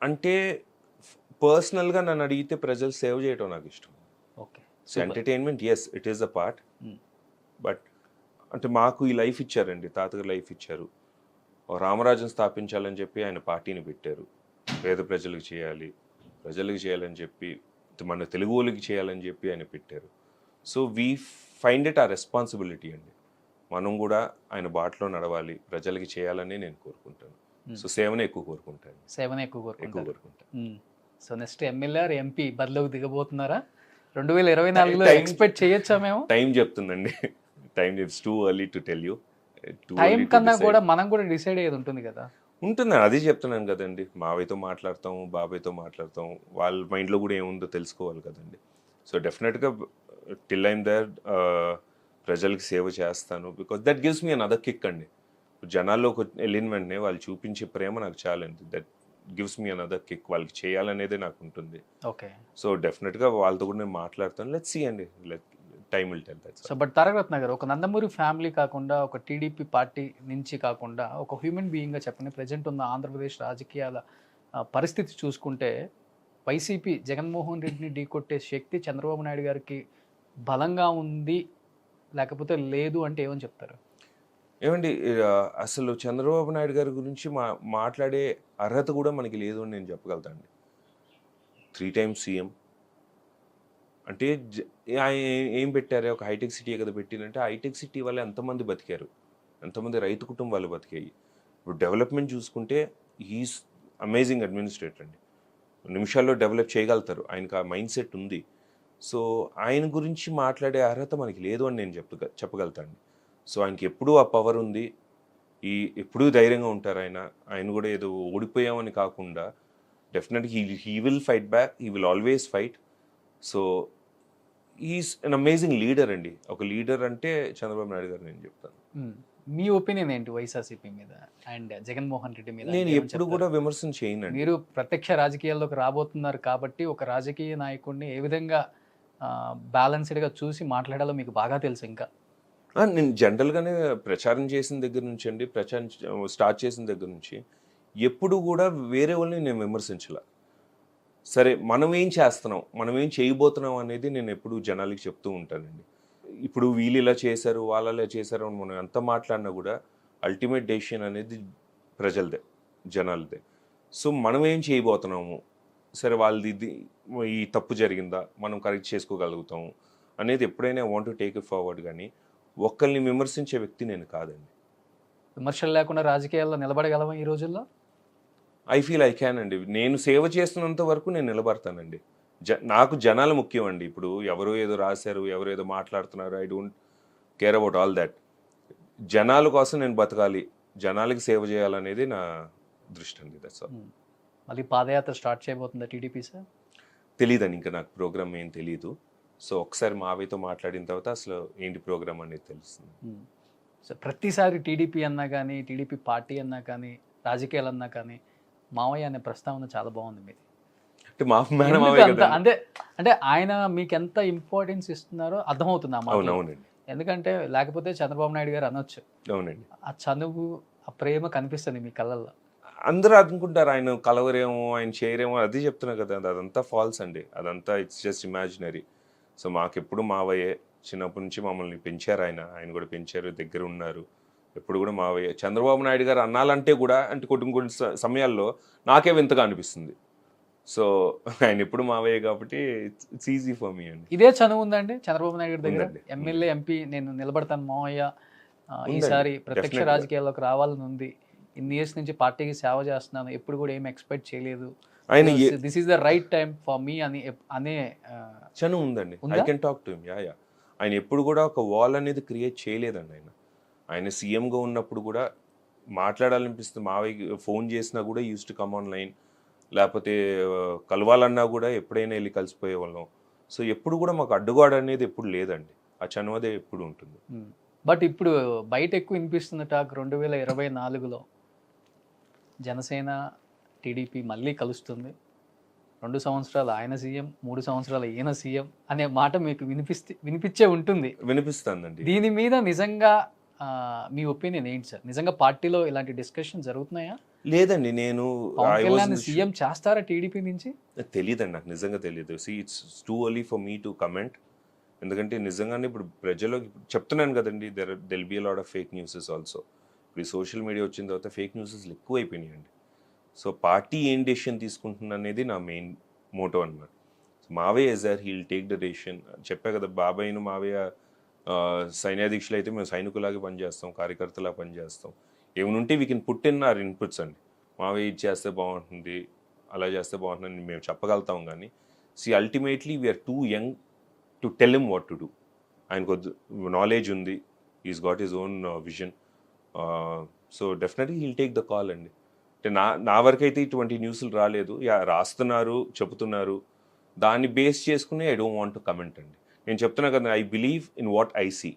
అంటే పర్సనల్గా నన్ను అడిగితే ప్రజలు సేవ్ చేయటం నాకు ఇష్టం. Okay. So entertainment yes it is a part. But అంటే మాకు ఈ లైఫ్ ఇచ్చారండి, తాతగారు లైఫ్ ఇచ్చారు. రామరాజ్యం స్థాపించాలని చెప్పి ఆయన పార్టీని పెట్టారు. పేద ప్రజలకు చేయాలని చెప్పి, మన తెలుగు వాళ్ళకి చేయాలని చెప్పి ఆయన పెట్టారు. సో వీ ఫైండ్ ఇట్ ఆ రెస్పాన్సిబిలిటీ అండి. మనం కూడా ఆయన బాటలో నడవాలి, ప్రజలకి చేయాలని నేను కోరుకుంటాను. సో సేవనే ఎక్కువ కోరుకుంటాను. సో నెక్స్ట్ ఎమ్మెల్యే ఎంపీ బరిలోకి దిగబోతున్నారా 2024లో? ఎక్స్పెక్ట్ చేయొచ్చా మేము? టైం చెప్తుందండి. Time it's too early to tell you. Time కన్నా కూడా మనం కూడా డిసైడ్ అయ్యేది ఉంటుంది కదా. ఉంటుంది, అదే చెప్తున్నాను కదండి. మావయ్యతో మాట్లాడతాం, బాబాయ్తో మాట్లాడతాం, వాళ్ళ మైండ్లో కూడా ఏముందో తెలుసుకోవాలి కదండి. సో డెఫినెట్గా టిల్ ఐమ్ దేర్ ప్రజలకి సేవ చేస్తాను. Because that gives me another kick అండి. జనాల్లోకి వెళ్ళిన వెంటనే వాళ్ళు చూపించే ప్రేమ నాకు చాలండి. That gives me another kick. వాళ్ళకి చేయాలనేదే నాకు ఉంటుంది. ఓకే. సో డెఫినెట్గా వాళ్ళతో కూడా నేను మాట్లాడతాను. లెట్స్ సీ అండి, time will tell that. So but Taraka Ratna గారు, ఒక నందమూరి ఫ్యామిలీ కాకుండా, ఒక టీడీపీ పార్టీ నుంచి కాకుండా, ఒక హ్యూమన్ బీయింగ్గా చెప్పండి, ప్రజెంట్ ఉన్న ఆంధ్రప్రదేశ్ రాజకీయాల పరిస్థితి చూసుకుంటే వైసీపీ జగన్మోహన్ రెడ్డిని ఢీకొట్టే శక్తి చంద్రబాబు నాయుడు గారికి బలంగా ఉంది, లేకపోతే లేదు అంటే ఏమని చెప్తారు? ఏమండి, అసలు చంద్రబాబు నాయుడు గారి గురించి మాట్లాడే అర్హత కూడా మనకి లేదు అని నేను చెప్పగలుగుతాను. 3 times సీఎం అంటే ఆయన ఏం పెట్టారు? ఒక హైటెక్ సిటీ కదా పెట్టిందంటే, హైటెక్ సిటీ వల్ల ఎంతమంది బతికారు, ఎంతమంది రైతు కుటుంబాలు బతికాయి. ఇప్పుడు డెవలప్మెంట్ చూసుకుంటే హీస్ అమేజింగ్ అడ్మినిస్ట్రేటర్ అండి. నిమిషాల్లో డెవలప్ చేయగలుగుతారు, ఆయనకు ఆ మైండ్ సెట్ ఉంది. సో ఆయన గురించి మాట్లాడే అర్హత మనకి లేదు అని నేను చెప్పగలుగుతాను. సో ఆయనకి ఎప్పుడూ ఆ పవర్ ఉంది, ఎప్పుడూ ధైర్యంగా ఉంటారు. ఆయన కూడా ఏదో ఓడిపోయామని కాకుండా డెఫినెట్గా he will fight back, he will always fight. So is an amazing leader అండి. ఒక లీడర్ అంటే చంద్రబాబు నాయుడు గారు నేను చెప్తాను. మీ ఒపీనియన్ ఏంటి వైఎస్ఆర్సీపీ మీద అండ్ జగన్మోహన్ రెడ్డి మీద? నేను ఎప్పుడు కూడా విమర్శన చేయనండి. మీరు ప్రత్యక్ష రాజకీయాల్లోకి రాబోతున్నారు కాబట్టి ఒక రాజకీయ నాయకుడిని ఏ విధంగా బ్యాలెన్స్డ్గా చూసి మాట్లాడాలో మీకు బాగా తెలుసు. ఇంకా నేను జనరల్గానే ప్రచారం చేసిన దగ్గర నుంచి అండి, ప్రచారం స్టార్ట్ చేసిన దగ్గర నుంచి ఎప్పుడు కూడా వేరే వాళ్ళని నేను విమర్శించాల. సరే, మనం ఏం చేస్తున్నాం, మనం ఏం చేయబోతున్నాం అనేది నేను ఎప్పుడు జనాలకి చెప్తూ ఉంటానండి. ఇప్పుడు వీళ్ళు ఇలా చేశారు, వాళ్ళు ఇలా చేశారు అని మనం ఎంత మాట్లాడినా కూడా అల్టిమేట్ డెసిషన్ అనేది ప్రజలదే, జనాలదే. సో మనం ఏం చేయబోతున్నాము, సరే వాళ్ళది ఈ తప్పు జరిగిందా, మనం కరెక్ట్ చేసుకోగలుగుతాము అనేది ఎప్పుడైనా want to take it forward. కానీ ఒక్కరిని విమర్శించే వ్యక్తి నేను కాదండి. విమర్శలు లేకుండా రాజకీయాల్లో నిలబడగలమా ఈ రోజుల్లో? ఐ ఫీల్ ఐ క్యాన్ అండి. నేను సేవ చేస్తున్నంత వరకు నేను నిలబడతానండి. నాకు జనాలు ముఖ్యం అండి. ఇప్పుడు ఎవరు ఏదో రాశారు, ఎవరు ఏదో మాట్లాడుతున్నారు, I don't care about all that. జనాల కోసం నేను బతకాలి, జనాలకి సేవ చేయాలనేది నా దృష్టి అండి. That's all. మళ్ళీ పాదయాత్ర స్టార్ట్ చేయబోతుందా టీడీపీ సార్? తెలియదండి, ఇంకా నాకు ప్రోగ్రామ్ ఏం తెలియదు. సో ఒకసారి మావయ్యతో మాట్లాడిన తర్వాత అసలు ఏంటి ప్రోగ్రామ్ అనేది తెలుస్తుంది. సో ప్రతిసారి టీడీపీ అన్నా కానీ, టీడీపీ పార్టీ అన్నా కానీ, రాజకీయాలు అన్నా కానీ మావయ్య అనే ప్రస్తావన చాలా బాగుంది మీది. అంటే మా మేడం మావయ్య కదా. అంటే ఆయన మీకు ఎంత ఇంపార్టెన్స్ ఇస్తున్నారో అర్థమవుతుంది ఆ మాట. అవునవునండి. ఎందుకంటే లేకపోతే చంద్రబాబు నాయుడు గారు అనొచ్చు. అవునండి. ఆ చనువు, ఆ ప్రేమ కనిపిస్తుంది మీ కళ్ళల్లో. అందరూ అనుకుంటారు ఆయన కలవరేమో, ఆయన చేయరేమో, అది చెప్తున్నా కదా, అదంతా ఫాల్స్ అండి. అదంతా ఇట్స్ జస్ట్ ఇమాజినరీ. సో మాకెప్పుడు మావయ్యే, చిన్నప్పటి నుంచి మమ్మల్ని పెంచారు ఆయన కూడా పెంచారు, దగ్గర ఉన్నారు. ఎప్పుడు కూడా మావయ్య. చంద్రబాబు నాయుడు గారు అన్నాలంటే కూడా అంటే కొన్ని సమయాల్లో నాకే వింతగా అనిపిస్తుంది. సో ఆయన ఎప్పుడు మావయ్య కాబట్టి ఇట్స్ ఈజీ ఫర్ మీ అండి. ఇదే చనువు ఉందండి చంద్రబాబు నాయుడు గారి దగ్గర? ఎమ్మెల్యే, ఎంపీ నేను నిలబడతాను మావయ్య, ఈసారి ప్రత్యక్ష రాజకీయాల్లోకి రావాలని ఉంది, ఇన్ని ఇయర్స్ నుంచి పార్టీకి సేవ చేస్తున్నాను, ఎప్పుడు కూడా ఏం ఎక్స్పెక్ట్ చేయలేదు, ఆయన this is the right time for me అనే చనువు ఉందండి. I can talk to him. Yeah. ఆయన ఎప్పుడు కూడా ఒక వాల్ అనేది క్రియేట్ చేయలేదండి. ఆయన సీఎంగా ఉన్నప్పుడు కూడా మాట్లాడాలనిపిస్తుంది, మావయ్య ఫోన్ చేసినా కూడా use to come on line, లేకపోతే కలవాలన్నా కూడా ఎప్పుడైనా వెళ్ళి కలిసిపోయే వాళ్ళం. సో ఎప్పుడు కూడా మాకు అడ్డుగోడ అనేది ఎప్పుడు లేదండి. ఆ చనువదే ఎప్పుడు ఉంటుంది. బట్ ఇప్పుడు బయట ఎక్కువ వినిపిస్తున్న టాక్ 2024లో జనసేన టీడీపీ మళ్ళీ కలుస్తుంది, 2 సంవత్సరాలు ఆయన సీఎం, 3 సంవత్సరాలు ఈయన సీఎం అనే మాట మీకు వినిపించే ఉంటుంది. వినిపిస్తుందండి. దీని మీద నిజంగా మీ ఒపీనియన్ ఏంటి సార్? నిజంగా పార్టీలో ఇలాంటి డిస్కషన్ జరుగుతున్నాయా? లేదండి, నేను పవన్ కళ్యాణ్ సీఎం చేస్తారా టీడీపీ నుంచి? తెలియదండి, నాకు నిజంగా తెలియదు. It's too early for me to comment. ఎందుకంటే నిజంగానే ఇప్పుడు ప్రజల్లో చెప్తున్నాను కదండి, there be a lot of fake newses also. ఇప్పుడు ఈ సోషల్ మీడియా వచ్చిన తర్వాత ఫేక్ న్యూసెస్ ఎక్కువ అయిపోయినాయండి. సో పార్టీ ఏం డెసిషన్ తీసుకుంటుంది అనేది నా మెయిన్ మోటో అనమాట. మావయ్య sir heal take the decision. చెప్పా కదా, బాబాయ్ను మావయ్య సైన్యాధీక్షులు అయితే మేము సైనికులాగా పనిచేస్తాం, కార్యకర్తలా పనిచేస్తాం. ఏమనుంటే we can put in our inputs అండి. మావయ్య ఇది చేస్తే బాగుంటుంది, అలా చేస్తే బాగుంటుందని మేము చెప్పగలుగుతాం. కానీ ultimately we're too young to tell him what to do. ఆయనకు నాలెడ్జ్ ఉంది, is got his own vision. So definitely he'll take the call అండి. అంటే నా వరకైతే ఇటువంటి న్యూస్లు రాలేదు. రాస్తున్నారు, చెబుతున్నారు, దాన్ని బేస్ చేసుకుని I don't want to comment అండి. నేను చెప్తున్నా కదా, I believe in what I see.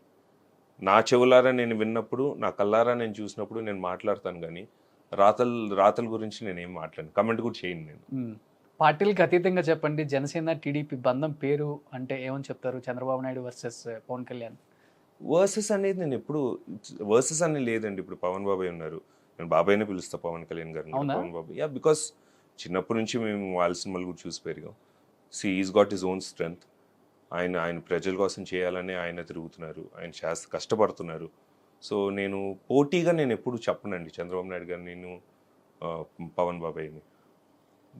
నా చెవులారా నేను విన్నప్పుడు, నా కళ్ళారా నేను చూసినప్పుడు నేను మాట్లాడతాను. కానీ రాతల గురించి నేనేం మాట్లాడను, కమెంట్ కూడా చేయను నేను. పార్టీలకు అతీతంగా చెప్పండి, జనసేన టీడీపీ బంధం పేరు అంటే ఏమని చెప్తారు? చంద్రబాబు నాయుడు వర్సెస్ పవన్ కళ్యాణ్. వర్సెస్ అనేది నేను ఎప్పుడు వర్సెస్ అని లేదండి. ఇప్పుడు పవన్ బాబాయ్ ఉన్నారు, నేను బాబాయ్నే పిలుస్తా పవన్ కళ్యాణ్ గారిని. అవునా? పవన్ బాబాయ్ బికాస్ చిన్నప్పటి నుంచి మేము వాళ్ళ సినిమాలు కూడా చూసి పెరిగాం. Is got his own strength. ఆయన ప్రజల కోసం చేయాలని ఆయన తిరుగుతున్నారు, ఆయన కష్టపడుతున్నారు. సో నేను పోటీగా నేను ఎప్పుడు చెప్పనండి చంద్రబాబు నాయుడు గారిని, నేను పవన్ బాబాయ్ని.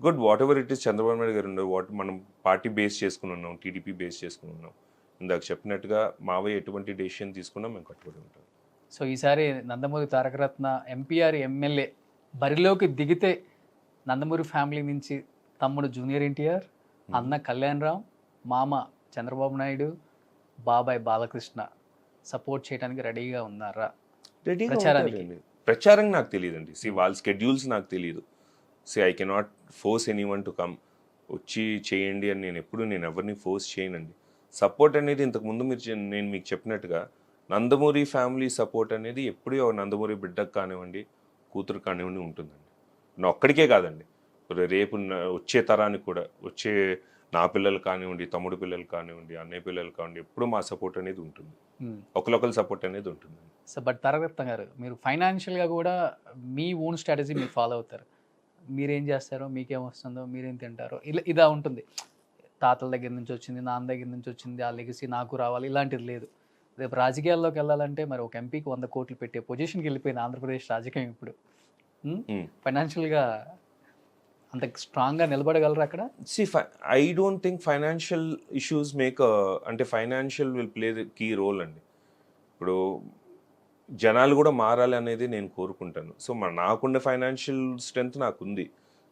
Good whatever it is, Chandrababu Naidu గారు ఉన్నారు, మనం పార్టీ బేస్ చేసుకుని ఉన్నాం, టీడీపీ బేస్ చేసుకుని ఉన్నాం. ఇందాక చెప్పినట్టుగా మావయ్య ఎటువంటి డెసిషన్ తీసుకున్నా మేము కట్టుబడి ఉంటాం. సో ఈసారి నందమూరి తారకరత్న ఎంపీఆర్ ఎమ్మెల్యే బరిలోకి దిగితే నందమూరి ఫ్యామిలీ నుంచి తమ్ముడు జూనియర్ ఎన్టీఆర్, అన్న కళ్యాణ్ రామ్, మామ చంద్రబాబు నాయుడు, బాబాయ్ బాలకృష్ణ సపోర్ట్ చేయడానికి రెడీగా ఉన్నారా? ప్రచారం నాకు తెలియదండి. వాళ్ళ స్కెడ్యూల్స్ నాకు తెలియదు. I cannot force any one to come, వచ్చి చేయండి అని నేను ఎవరిని ఫోర్స్ చేయనండి. సపోర్ట్ అనేది ఇంతకుముందు నేను మీకు చెప్పినట్టుగా నందమూరి ఫ్యామిలీ సపోర్ట్ అనేది ఎప్పుడూ నందమూరి బిడ్డకు కానివ్వండి, కూతురు కానివ్వండి ఉంటుందండి. నా ఒక్కడికే కాదండి, రేపు వచ్చే తరానికి కూడా, వచ్చే నా పిల్లలు కానివ్వండి, తమ్ముడు పిల్లలు కానివ్వండి, అన్నయ్య పిల్లలు కానివ్వండి, ఎప్పుడు మా సపోర్ట్ అనేది ఉంటుంది, ఒకరికొకరి సపోర్ట్ అనేది ఉంటుంది. సో బట్ తారకరత్న గారు, మీరు ఫైనాన్షియల్గా కూడా మీ ఓన్ స్ట్రాటజీ మీరు ఫాలో అవుతారు. మీరేం చేస్తారో, మీకేం వస్తుందో, మీరేం తింటారో, ఇలా ఉంటుంది. తాతల దగ్గర నుంచి వచ్చింది, నాన్న దగ్గర నుంచి వచ్చింది, ఆ లెగసీ నాకు రావాలి, ఇలాంటిది లేదు. రేపు రాజకీయాల్లోకి వెళ్ళాలంటే మరి ఒక ఎంపీకి 100 కోట్లు పెట్టే పొజిషన్కి వెళ్ళిపోయింది ఆంధ్రప్రదేశ్ రాజకీయం ఇప్పుడు. ఫైనాన్షియల్గా అంత స్ట్రాంగ్గా నిలబడగలరు అక్కడ? I don't think financial issues అంటే financial will play the key role అండి. ఇప్పుడు జనాలు కూడా మారాలి అనేది నేను కోరుకుంటాను. సో నాకుండే ఫైనాన్షియల్ స్ట్రెంగ్త్ నాకుంది.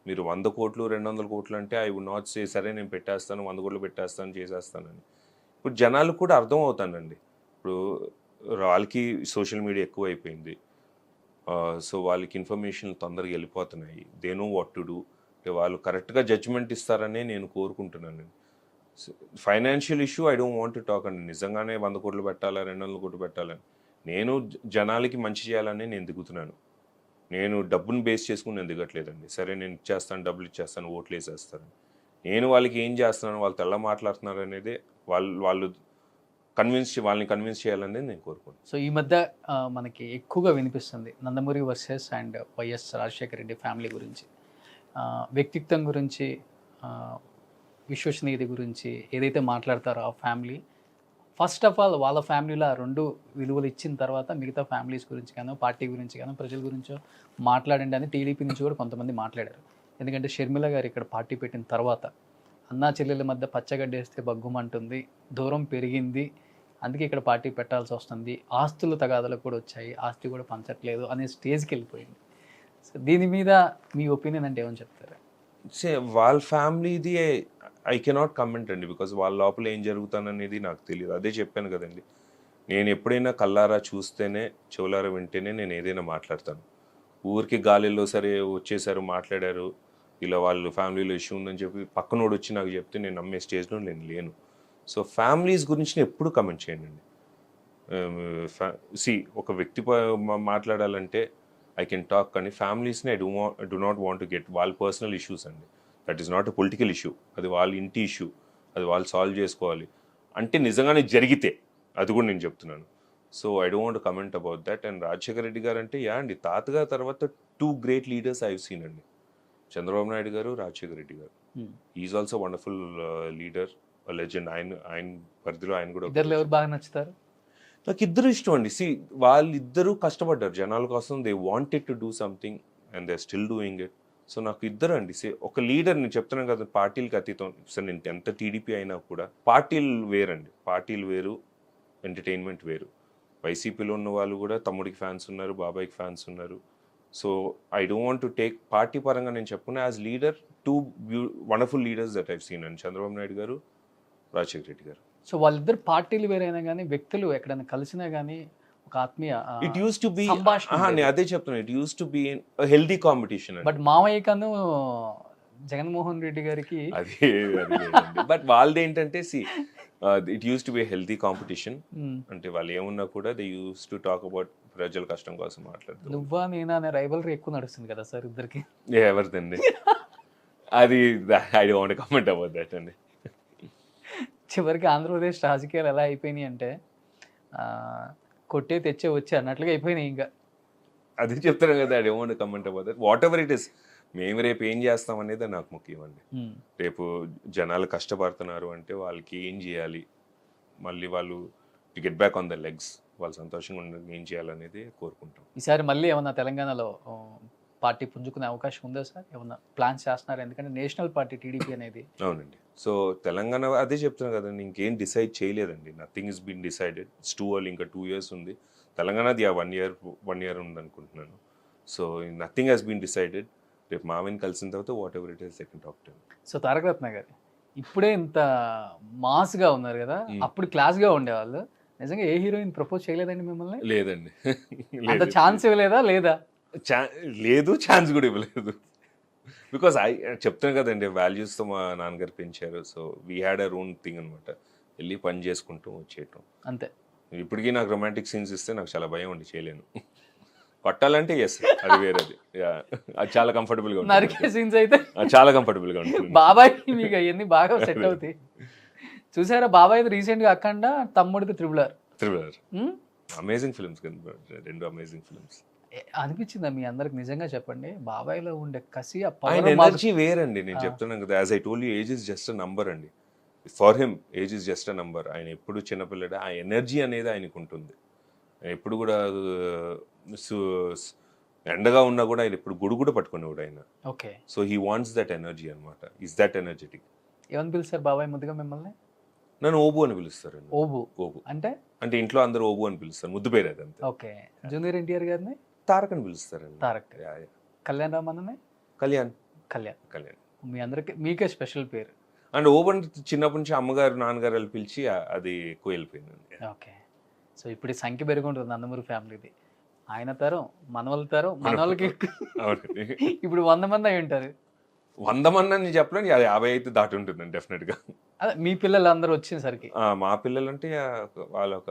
మీరు 100 కోట్లు 200 కోట్లు అంటే ఐ వుడ్ నాట్ సే సరే నేను పెట్టేస్తాను, 100 కోట్లు పెట్టేస్తాను, చేసేస్తానని. ఇప్పుడు జనాలకు కూడా అర్థం అవుతానండి. ఇప్పుడు వాళ్ళకి సోషల్ మీడియా ఎక్కువ అయిపోయింది. సో వాళ్ళకి ఇన్ఫర్మేషన్ తొందరగా వెళ్ళిపోతున్నాయి. They know what to do. వాళ్ళు కరెక్ట్గా జడ్జ్మెంట్ ఇస్తారనే నేను కోరుకుంటున్నాను. Financial issue I don't want to talk అండి. నిజంగానే 100 కోట్లు పెట్టాలా, 200 కోట్లు పెట్టాలని, నేను జనాలకి మంచి చేయాలని నేను దిగుతున్నాను. నేను డబ్బును బేస్ చేసుకుని నేను దిగట్లేదండి. సరే నేను ఇచ్చేస్తాను, డబ్బులు ఇచ్చేస్తాను, ఓట్లు వేసేస్తాను. నేను వాళ్ళకి ఏం చేస్తున్నాను, వాళ్ళతో ఎలా మాట్లాడుతున్నారు అనేది వాళ్ళని కన్విన్స్ చేయాలనేది నేను కోరుకుంటున్నాను. సో ఈ మధ్య మనకి ఎక్కువగా వినిపిస్తుంది Nandamuri versus and YS Rajasekhara Reddy family గురించి, వ్యక్తిత్వం గురించి, విశ్వసనీయత గురించి ఏదైతే మాట్లాడతారో ఆ ఫ్యామిలీ. ఫస్ట్ ఆఫ్ ఆల్ వాళ్ళ ఫ్యామిలీలో ఆ 2 విలువలు ఇచ్చిన తర్వాత మిగతా ఫ్యామిలీస్ గురించి కానీ, పార్టీ గురించి కానీ, ప్రజల గురించో మాట్లాడండి అని టీడీపీ నుంచి కూడా కొంతమంది మాట్లాడారు. ఎందుకంటే షర్మిల గారు ఇక్కడ పార్టీ పెట్టిన తర్వాత అన్నా చెల్లెల మధ్య పచ్చగడ్డేస్తే బగ్గుమంటుంది, దూరం పెరిగింది, అందుకే ఇక్కడ పార్టీ పెట్టాల్సి వస్తుంది, ఆస్తుల తగాదాలకు కూడా వచ్చాయి, ఆస్తి కూడా పంచట్లేదు అనే స్టేజ్కి వెళ్ళిపోయింది. సో దీని మీద మీ ఒపీనియన్ అంటే ఏమని చెప్తారు? వాళ్ళ ఫ్యామిలీది ఐ కెనాట్ కమెంట్ అండి, బికాజ్ వాళ్ళ లోపల ఏం జరుగుతాననేది నాకు తెలియదు. అదే చెప్పాను కదండి, నేను ఎప్పుడైనా కల్లారా చూస్తేనే, చెవులారా వింటేనే నేను ఏదైనా మాట్లాడతాను. ఊరికి గాలిలో సరే వచ్చేసారు, మాట్లాడారు, ఇలా వాళ్ళు ఫ్యామిలీలో ఇష్యూ ఉందని చెప్పి పక్కనోడు వచ్చి నాకు చెప్తే నేను నమ్మే స్టేజ్లో నేను లేను. సో ఫ్యామిలీస్ గురించి నేను ఎప్పుడు కమెంట్ చేయనండి. ఒక వ్యక్తి మాట్లాడాలంటే ఐ కెన్ టాక్, కానీ ఫ్యామిలీస్ని I do not want to get వాళ్ళ పర్సనల్ ఇష్యూస్ అండి. That is not a political issue, అది వాళ్ళ ఇంటి ఇష్యూ, అది వాళ్ళు సాల్వ్ చేసుకోవాలి. అంటే నిజంగానే జరిగితే అది కూడా నేను చెప్తున్నాను. So I don't want comment about that. And Rajasekhara Reddy గారు అంటే అండి, తాతగారి తర్వాత 2 గ్రేట్ లీడర్స్ ఐ సీన్ అండి, చంద్రబాబు నాయుడు గారు, రాజశేఖర రెడ్డి గారు. Is also wonderful leader, legend. ఆయన పరిధిలో ఆయన కూడా. ఇద్దరు ఎవరు బాగా నచ్చుతారు? నాకు ఇద్దరు ఇష్టం అండి. వాళ్ళిద్దరూ కష్టపడ్డారు జనాల కోసం. They wanted to do something and they still doing it. So నాకు ఇద్దరు అండి. ఒక లీడర్, నేను చెప్తున్నాను కదా, పార్టీలకు అతీతం. సార్ నేను ఎంత టీడీపీ అయినా కూడా పార్టీలు వేరండి. పార్టీలు వేరు, ఎంటర్టైన్మెంట్ వేరు. వైసీపీలో ఉన్న వాళ్ళు కూడా తమ్ముడికి ఫ్యాన్స్ ఉన్నారు, బాబాయ్కి ఫ్యాన్స్ ఉన్నారు. So I don't want to take party పరంగా నేను చెప్పుకున్నా. As leader 2 wonderful leaders that I've seen అండి, చంద్రబాబు నాయుడు గారు, రాజశేఖర రెడ్డి గారు. సో వాళ్ళిద్దరు పార్టీలు వేరైనా కానీ వ్యక్తులు ఎక్కడైనా కలిసినా కానీ ఒక ఆత్మీయ ఇట్ యూస్ టు బి, అదే చెప్తున్నాను, it use to be healthy competition. But మామయ్య కను జగన్మోహన్ రెడ్డి గారికి అదే బట్ వాళ్ళది ఏంటంటే it use to be healthy competition. అంటే వాళ్ళు ఏమున్నా కూడా they use to talk about ప్రజల కష్టం కోసం మాట్లాడుతారు. నువ్వా నేనా అనే రైవలరీ ఎక్కువ నడుస్తుంది కదా సార్ ఇద్దరికి. ఎవరిదండి? అది I don't comment about that అండి. చివరికి ఆంధ్రప్రదేశ్ రాజకీయాలు ఎలా అయిపోయినాయి అంటే కొట్టే తెచ్చే వచ్చే అన్నట్లుగా అయిపోయినాయి ఇంకా. అది చెప్తాను కదా, I don't comment about that. What ever it is, మేము రేపు ఏం చేస్తాం అనేది నాకు ముఖ్యం అండి. రేపు జనాలు కష్టపడుతున్నారు అంటే వాళ్ళకి ఏం చేయాలి, మళ్ళీ వాళ్ళు to get back on the legs, వాళ్ళు సంతోషంగా ఉండడానికి ఏం చేయాలనేది కోరుకుంటాం. ఈసారి మళ్ళీ ఏమన్నా తెలంగాణలో పార్టీ పుంజుకునే అవకాశం ఉందా సార్? ఏమన్నా ప్లాన్స్ చేస్తున్నారు? ఎందుకంటే నేషనల్ పార్టీ టీడీపీ అనేది. అవునండి. సో తెలంగాణ అదే చెప్తున్నాను కదండి, ఇంకేం డిసైడ్ చేయలేదండి. Nothing is been decided. It's too early, ఇంకా 2 years ఉంది. తెలంగాణది 1 year ఉంది అనుకుంటున్నాను. So nothing has been decided. రేపు మావిని కలిసిన తర్వాత whatever it is second talk time. So Taraka Ratna గారు ఇప్పుడే ఇంత మాస్గా ఉన్నారు కదా, అప్పుడు క్లాస్గా ఉండేవాళ్ళు. నిజంగా ఏ హీరోయిన్ ప్రపోజ్ చేయలేదండి మిమ్మల్ని? లేదండి. అంత ఛాన్స్ ఇవ్వలేదా? లేదా లేదు, ఛాన్స్ కూడా ఇవ్వలేదు. బికాస్ చెప్తాను కదండి, వాల్యూస్తో మా నాన్నగారు పెంచారు. So we had our own thing అనమాట. వెళ్ళి పని చేసుకుంటూ వచ్చేయటం అంతే. ఇప్పటికీ నాకు రొమాంటిక్ సీన్స్ ఇస్తే నాకు చాలా భయం ఉండి చేయలేను. కొట్టాలంటే ఎస్, అది వేరేది. అది చాలా కంఫర్టబుల్గా ఉంటుంది. నరికే సీన్స్ అయితే చాలా కంఫర్టబుల్గా ఉంటుంది. బాబాయ్ మీకు అవన్నీ బాగా సెట్ అవుతాయి. చూసారా బాబాయ్ రీసెంట్గా అఖండ, తమ్ముడికి త్రిబులర్. అమేజింగ్ ఫిల్మ్స్, రెండు అమేజింగ్ ఫిల్మ్స్. అనిపించిందా మీ అందరికి? నిజంగా చెప్పండి, బాబాయ్లో ఉండే కసి, ఆయన ఎనర్జీ వేరండి. నేను చెప్తున్నాను కదా, as I told you, age is just a number అండి. For him age is just a number. ఆయన ఎప్పుడు చిన్నపిల్లడు, ఆ ఎనర్జీ అనేది ఆయనకు ఉంటుంది. ఎప్పుడు కూడా ఎండగా ఉన్నా కూడా ఆయన ఎప్పుడు గుడు కూడా పట్టుకునేవాడు ఆయన. Okay. So he wants that energy అనమాట. Is that energetic. ఏమని పిలుస్తారు బాబాయ్ ముద్దుగా మిమ్మల్ని? నన్ను ఓబు అని పిలుస్తారండి. ఓబు. ఓబు అంటే అంటే ఇంట్లో అందరూ ఓబు అని పిలుస్తారు, ముద్దు పేరు అది అంతే. ఓకే. జూనియర్ ఎన్టీఆర్ గారిని తారక్ అని పిలుస్తారండి. తారక్. కళ్యాణ్ రామన్నని కళ్యాణ్. మీ అందరికి మీకే స్పెషల్ పేరు. అండ్ ఓబు అంటే చిన్నప్పటి నుంచి అమ్మగారు నాన్నగారు వెళ్ళి పిలిచి అది ఎక్కువ వెళ్ళిపోయిందండి. ఓకే. సో ఇప్పుడు సంఖ్య పెరుగుంటుంది నందమూరి ఫ్యామిలీది. ఆయన తరం, మనవాళ్ళ తరం, మనవాళ్ళకి ఇప్పుడు 100 మంది అయి ఉంటారు. 100 మంది అని చెప్పలేను, 50 అయితే దాటి ఉంటుందండి డెఫినెట్గా. అదే మీ పిల్లలు అందరూ వచ్చేసరికి మా పిల్లలు అంటే వాళ్ళు ఒక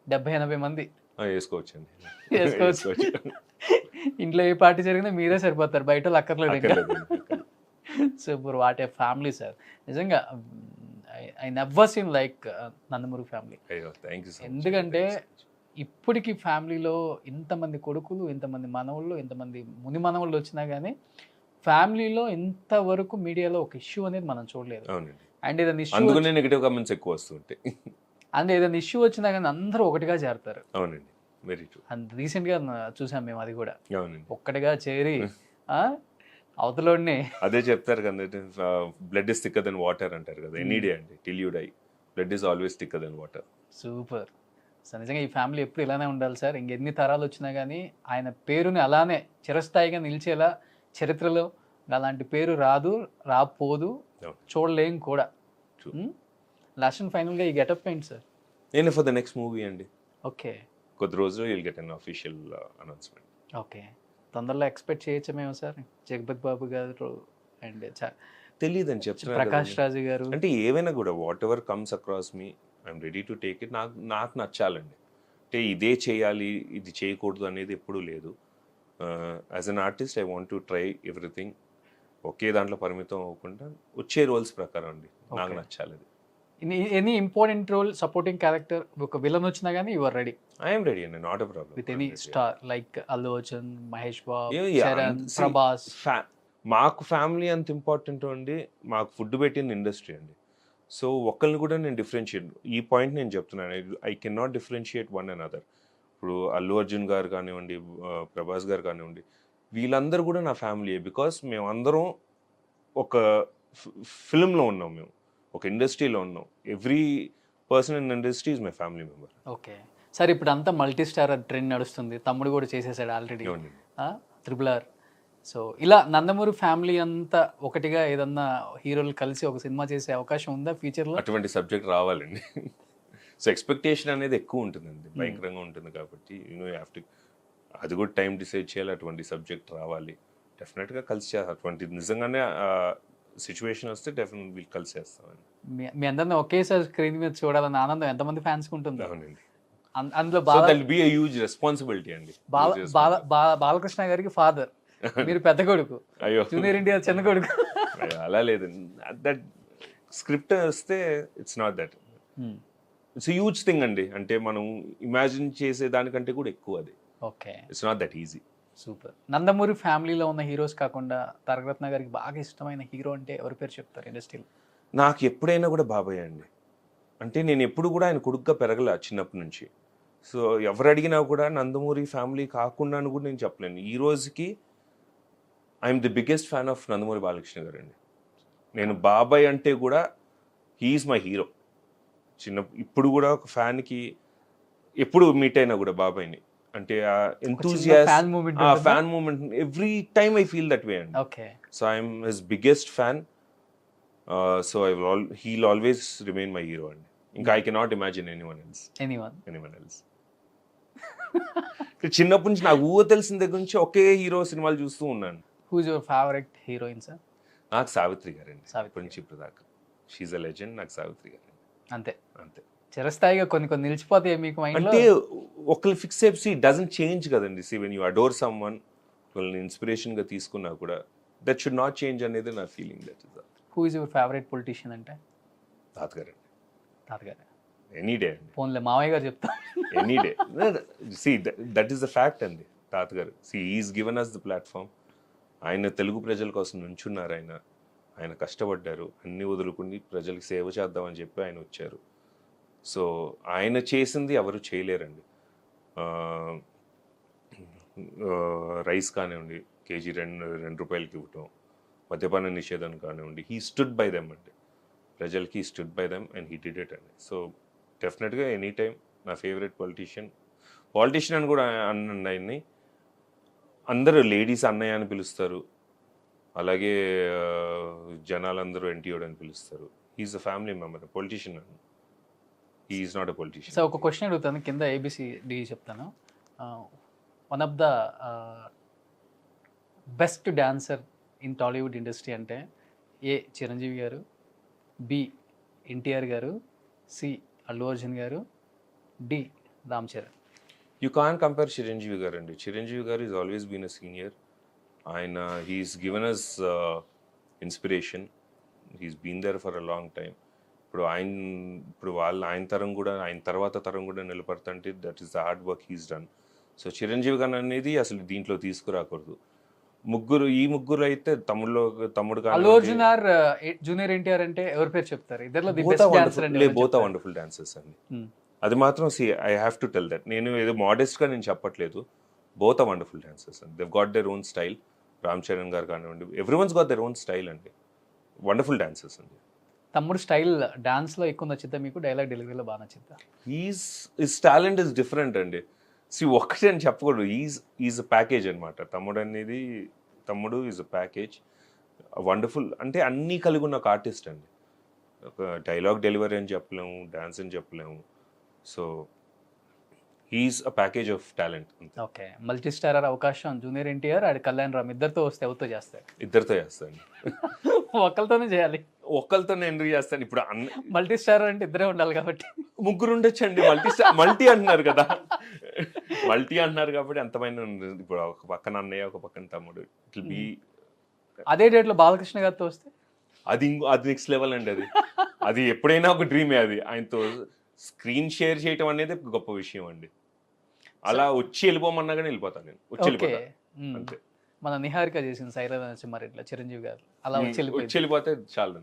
70-80 మంది వేసుకోవచ్చండి. వేసుకోవచ్చు. ఇంట్లో ఏ పార్టీ జరిగినా మీరే సరిపోతారు, బయట వాళ్ళు అక్కర్లేదు. Super, what a family sir. నిజంగా I never seen like Nandamuri family. ఎందుకంటే ఇప్పటికి ఫ్యామిలీలో ఇంతమంది కొడుకులు, ఇంతమంది మనవుళ్ళు, ఇంతమంది ముని మనవుళ్ళు వచ్చినా కానీ ఫ్యామిలీలో ఇంతవరకు మీడియాలో ఒక ఇష్యూ అనేది మనం చూడలేదు. అండ్ ఏదైనా ఇష్యూ నెగటివ్ కామెంట్స్ ఎక్కువ వస్తుంటాయి. అండ్ ఏదైనా ఇష్యూ వచ్చినా కానీ అందరూ ఒకటిగా చేరతారు. అవునండి, వెరీ ట్రూ. అండ్ రీసెంట్గా చూసాం మేము అది కూడా. అవునండి, ఒక్కటిగా చేరి అవతలోనే అదే చెప్తారు కదా, blood is thicker than water అంటారు కదా. ఎనీ డే అండి, till you die, blood is always thicker than water. Super. So నిజంగా ఈ ఫ్యామిలీ ఎప్పుడు ఇలానే ఉండాలి సార్. ఇంకెన్ని తరాలు వచ్చినా కానీ ఆయన పేరుని అలానే చిరస్థాయిగా నిలిచేలా చరిత్రలో అలాంటి పేరు రాపోదు, చూడలేం కూడా. లాస్ట్ అండ్ ఫైనల్గా ఈ గెటప్ ఏంటి సార్? నేను ఫర్ ద నెక్స్ట్ మూవీ అండి. ఓకే. కొద్ది రోజుల్లో you'll get an official announcement. Okay. తొందరలో ఎక్స్పెక్ట్ చేయొచ్చేమో సార్? జగపతి బాబు గారు అండ్ తెలియదని చెప్తున్నారు, ప్రకాష్ రాజు గారు. అంటే ఏవైనా కూడా what ever comes across me, I'm ready to take it. నాకు నచ్చాలండి. అంటే ఇదే చేయాలి, ఇది చేయకూడదు అనేది ఎప్పుడూ లేదు. As an artist I want to try everything. ఒకే దాంట్లో పరిమితం అవ్వకుండా వచ్చే రోల్స్ ప్రకారం అండి నాకు నచ్చాలి. Any important role, supporting character, ఒక విలన్ వచ్చినా కానీ you are ready? I'm ready అండి, not a problem. With any star like Allu Arjun, Mahesh Babu, Charan, Prabhas. మాకు ఫ్యామిలీ అంత ఇంపార్టెంట్ అండి, మాకు ఫుడ్ పెట్టిన ఇండస్ట్రీ అండి. సో ఒక్కరిని కూడా నేను డిఫరెన్షియేట్, ఈ పాయింట్ నేను చెప్తున్నాను, I can not differentiate one and other. ఇప్పుడు అల్లు అర్జున్ గారు కానివ్వండి, ప్రభాస్ గారు కానివ్వండి, వీళ్ళందరూ కూడా నా ఫ్యామిలీయే. బికాస్ మేమందరం ఒక ఫిల్మ్లో ఉన్నాం, మేము ఒక ఇండస్ట్రీలో ఉన్నాం. Every person in industry is my family member. Okay sir. ఇప్పుడు అంతా మల్టీ స్టార్ ట్రెండ్ నడుస్తుంది. తమ్ముడు కూడా చేసేసాడు ఆల్రెడీ RRR. సో ఇలా నందమూరి ఫ్యామిలీ అంతా ఒకటిగా ఏదన్నా హీరోలు కలిసి ఒక సినిమా చేసే అవకాశం ఉందా ఫ్యూచర్లో? అటువంటి సబ్జెక్ట్ రావాలండి. సో ఎక్స్పెక్టేషన్ అనేది ఎక్కువ ఉంటుందండి, భయంకరంగా ఉంటుంది. కాబట్టి యూనో యూ హ్యావ్ టు, అది కూడా టైం డిసైడ్ చేయాలి. అటువంటి సబ్జెక్ట్ రావాలి, డెఫినెట్గా కలిసి చేయాలి. అటువంటి నిజంగానే సిచ్యువేషన్ వస్తే డెఫినెట్లీ కలిసి చేస్తామండి. మీ అందరిని ఒకేసారి స్క్రీన్ మీద చూడాలన్న ఆనందం ఎంతమంది ఫ్యాన్స్ ఉంటుంది? అవునండి, అందులో హ్యూజ్ రెస్పాన్సిబిలిటీ అండి. బాలకృష్ణ గారికి ఫాదర్, మీరు పెద్ద కొడుకు, అయ్యో జూనియర్ ఎన్టీఆర్ చిన్న కొడుకు. అయ్యో, అలా లేదు. దట్ స్క్రిప్ట్ వస్తే it's not that, it's huge thing అండి. అంటే మనం ఇమాజిన్ చేసే దానికంటే కూడా ఎక్కువ అది. Okay, it's not that easy. Super. Nandamuri ఫ్యామిలీలో ఉన్న హీరోస్ కాకుండా తారకరత్న గారికి బాగా ఇష్టమైన హీరో అంటే ఎవరి పేరు చెప్తారు ఇండస్ట్రీలో? నాకు ఎప్పుడైనా కూడా బాబాయ్ అండి. అంటే నేను ఎప్పుడు కూడా ఆయన కొడుకుగా పెరగల చిన్నప్పటి నుంచి. సో ఎవరు అడిగినా కూడా నందమూరి ఫ్యామిలీ కాకుండా అని కూడా నేను చెప్పలేను. ఈ రోజుకి I'm the biggest fan of Nandamuri Balakrishna గారు అండి. నేను బాబాయ్ అంటే కూడా హీఈస్ మై హీరో. ఇప్పుడు కూడా ఒక ఫ్యాన్కి ఎప్పుడు మీట్ అయినా కూడా బాబాయ్ని అంటే ఆ fan movement ఉంటుందా? Fan moment every time I feel that way అండి. Okay, so I'm his biggest fan. So he'll always remain my hero అండి. ఇంకా I cannot imagine anyone else. చిన్నప్పటి నుంచి నాకు తెలిసిన దగ్గర నుంచి ఒకే హీరో సినిమాలు చూస్తూ ఉన్నాను. Who is your favourite heroine sir? నాకు సావిత్రి గారండి. సావిత్రి. ఇప్పటి నుంచి ఇప్పుడు దాకా షీఈ్ అ లెజెండ్. నాకు సావిత్రి గారు అంతే అంతే. చిరస్థాయిగా కొన్ని నిలిచిపోతాయి మీకు మైండ్లో. అంటే ఒకళ్ళు ఫిక్స్ అయిపోయి డజంట్ చేంజ్ కదండి. See when you adore some one, వాళ్ళని ఇన్స్పిరేషన్గా తీసుకున్నా కూడా దట్ షుడ్ నాట్ చేంజ్ అనేది నా feeling. That is who is your favourite politician అంటే? తాతగారండి. తాతగారు. ఎనీ డే అండి. ఫోన్లే మావయ్య గారు చెప్తా. Any day. See that is the fact అండి. తాతగారు is given us the platform. ఆయన తెలుగు ప్రజల కోసం నుంచున్నారు. ఆయన కష్టపడ్డారు. అన్ని వదులుకుని ప్రజలకు సేవ చేద్దామని చెప్పి ఆయన వచ్చారు. సో ఆయన చేసింది ఎవరు చేయలేరండి. రైస్ కానివ్వండి, కేజీ రెండు రూపాయలకి ఇవ్వటం, మద్యపాన నిషేధం కానివ్వండి, హీ స్టుడ్ బై దెమ్ అండి. ప్రజలకి stood by them and he did it అండి. సో డెఫినెట్గా ఎనీ టైం నా ఫేవరెట్ పొలిటీషియన్ అని కూడా అన్నండి ఆయన్ని. అందరూ లేడీస్ అన్నయ్య అని పిలుస్తారు. అలాగే జనాలందరూ ఎన్టీఓడ్ అని పిలుస్తారు. He's a family member. Politician అండి. He's not a politician. So ఒక క్వశ్చన్ అడుగుతాను, కింద ABCD చెప్తాను. One of the best dancer in Tollywood industry అంటే ఏ చిరంజీవి గారు, బి ఎన్టీఆర్ గారు, సి అల్లు అర్జున్ గారు, D Ram Charan. You can compare Chiranjeevi గారు అండి. చిరంజీవి గారు is always been a senior. ఆయన he's given us inspiration. He's been there for a long time. ఇప్పుడు ఆయన తరం కూడా, ఆయన తర్వాత తరం కూడా నిలబడుతుంటే that is the hard work he's done. So Chiranjeevi గారు అనేది అసలు దీంట్లో తీసుకురాకూడదు. ఈ ముగ్గురు అయితే తమ్ముడు అల్లు అర్జున్ ఆర్ జూనియర్ ఎన్టీఆర్ అంటే ఎవరి పేరు చెప్తారు? ఇద్దర్లో ది బెస్ట్ డాన్సర్ అంటే బోత్ ఆర్ వండర్ఫుల్ డాన్సర్స్ అండి. అది మాత్రం I have to tell that. నేను ఏదో మోడెస్ట్గా నేను చెప్పట్లేదు. బోత్ ఆర్ వండర్ఫుల్ డాన్సర్స్ అండి. దెవ్ got their own style. Ram Charan గారు కానివ్వండి, every once got their own style అండి. వండర్ఫుల్ డాన్సర్స్ అండి. తమ్ముడు స్టైల్ డాన్స్లో ఎక్కువ నచ్చిద్దా మీకు? డైలాగ్ డెలివరీలో బాగా నచ్చిద్దా? హిస్ టాలెంట్ ఇస్ డిఫరెంట్ అండి. ఒక్కటే అని చెప్పకూడదు. ఈజ్ అ ప్యాకేజ్ అనమాట. తమ్ముడు ఈజ్ అ ప్యాకేజ్. వండర్ఫుల్ అంటే అన్నీ కలిగి ఉన్న ఒక ఆర్టిస్ట్ అండి. ఒక డైలాగ్ డెలివరీ అని చెప్పలేము, డాన్స్ అని చెప్పలేము. So he's a package of talent. Okay, multi starrer అవకాశం జూనియర్ ఎన్టీఆర్ అండ్ కళ్యాణ్ రామ్ ఇద్దరితో వస్తే ఎవరితో చేస్తారు? ఇద్దరితో చేస్తాను. ఒక్కరితోనే చేయాలి. ఒక్కరితో ఎందుకు చేస్తాను? ఇప్పుడు మల్టీ స్టారర్ అంటే ఇద్దరే ఉండాలి కాబట్టి ముగ్గురు ఉండొచ్చండి. మల్టీ అంటున్నారు కదా, మల్టీ అంటున్నారు కాబట్టి అంతమైన. ఇప్పుడు ఒక పక్కన అన్నయ్య, ఒక పక్కన తమ్ముడు. ఇట్ విల్ బి అదే డేట్లో బాలకృష్ణ గారితో వస్తే అది నెక్స్ట్ లెవెల్ అండి. అది ఎప్పుడైనా ఒక డ్రీమే. అది ఆయనతో స్క్రీన్ షేర్ చేయటం అనేది గొప్ప విషయం అండి. అలా వచ్చి వెళ్ళిపోమన్నా కానీ వెళ్ళిపోతాను నేను. వచ్చి వెళ్ళిపోతా అంతే. మన నిహారిక చేసింది సైరా నరసింహారెడ్డిలో చిరంజీవి గారు. అలా వచ్చి వెళ్ళిపోతే చాలు.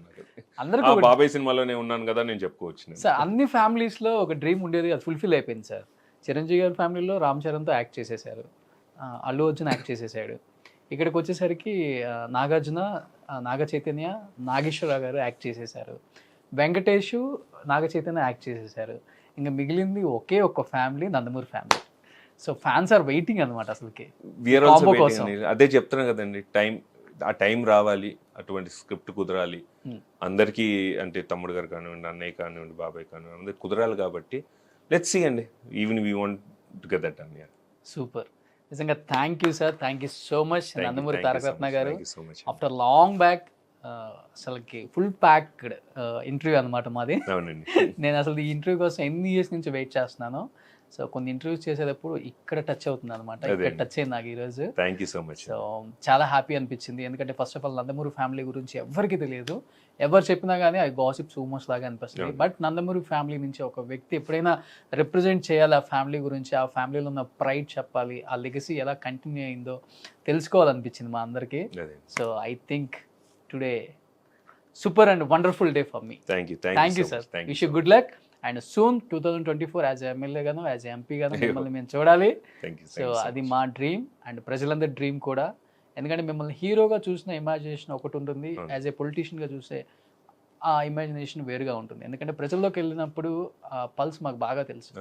అందరికీ బాబాయ్ సినిమాలోనే ఉన్నాను కదా నేను చెప్పుకోవచ్చు. సార్ అన్ని ఫ్యామిలీస్లో ఒక డ్రీమ్ ఉండేది, అది ఫుల్ఫిల్ అయిపోయింది సార్. చిరంజీవి గారి ఫ్యామిలీలో రామ్ చరణ్తో యాక్ట్ చేసేసారు, అల్లు అర్జున్ యాక్ట్ చేసేసాడు. ఇక్కడికి వచ్చేసరికి నాగార్జున, నాగ చైతన్య, నాగేశ్వరరావు గారు యాక్ట్ చేసేసారు. వెంకటేష్, నాగ చైతన్య యాక్ట్ చేసేసారు. ఇంకా మిగిలింది ఒకే ఒక్క family, Nandamuri family. So fans are waiting అనమాట అసలుకి. అదే చెప్తున్నాను కదండి, ఆ టైం రావాలి, అటువంటి స్క్రిప్ట్ కుదరాలి అందరికీ. అంటే తమ్ముడు గారు కానివ్వండి, అన్నయ్య కానివ్వండి, బాబాయ్ కానివ్వండి, అందరికి కుదరాలి. కాబట్టి లెట్స్ సీ అండి. Even we want to get that done. Super. నిజంగా thank you sir, thank you so much Nandamuri Tarakaratna గారు. ఆఫ్టర్ లాంగ్ బ్యాక్ అసలుకి ఫుల్ ప్యాక్డ్ ఇంటర్వ్యూ అనమాట మాది. అవునండి. నేను అసలు ఈ ఇంటర్వ్యూ కోసం ఎన్ని ఇయర్స్ నుంచి వెయిట్ చేస్తున్నాను. సో కొన్ని ఇంటర్వ్యూస్ చేసేటప్పుడు ఇక్కడ టచ్ అవుతుంది అనమాట, ఇక్కడ అదే. టచ్ అయింది నాకు ఈరోజు. Thank you so much. So చాలా హ్యాపీ అనిపించింది, ఎందుకంటే first of all Nandamuri family గురించి ఎవరికి తెలియదు, ఎవరు చెప్పినా కానీ అది గాసిప్ సూమోస్ లాగా అనిపిస్తుంది. అవును. బట్ నందమూరి ఫ్యామిలీ నుంచి ఒక వ్యక్తి ఎప్పుడైనా రిప్రజెంట్ చేయాలి ఆ ఫ్యామిలీ గురించి, ఆ ఫ్యామిలీలో ఉన్న ప్రైడ్ చెప్పాలి, ఆ లెగసీ ఎలా కంటిన్యూ అయిందో తెలుసుకోవాలనిపించింది మా అందరికీ. అదే. So I think today super and wonderful day for me. Thank you thank you sir, wish you good luck and soon 2024 as MLA గాను యాజ్ ఎంపీ గాను మిమ్మల్ని మేము చూడాలి. Thank you. సో అది మా డ్రీమ్ అండ్ ప్రజలందరి డ్రీమ్ కూడా, ఎందుకంటే మిమ్మల్ని హీరోగా చూసిన ఇమాజినేషన్ ఒకటి ఉంటుంది, అవును. యాజ్ ఏ పొలిటీషియన్గా చూసే ఆ ఇమాజినేషన్ వేరుగా ఉంటుంది. ఎందుకంటే ప్రజల్లోకి వెళ్ళినప్పుడు ఆ పల్స్ మాకు బాగా తెలుసు,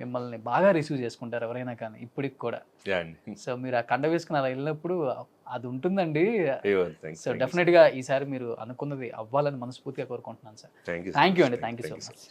మిమ్మల్ని బాగా రిసీవ్ చేసుకుంటారు ఎవరైనా కానీ ఇప్పటికి కూడా. సో మీరు ఆ కండ వేసుకుని అలా వెళ్ళినప్పుడు అది ఉంటుందండి. సో డెఫినెట్గా ఈసారి మీరు అనుకున్నది అవ్వాలని మనస్ఫూర్తిగా కోరుకుంటున్నాను sir. Thank you thank you అండి, థ్యాంక్ యూ సో మచ్.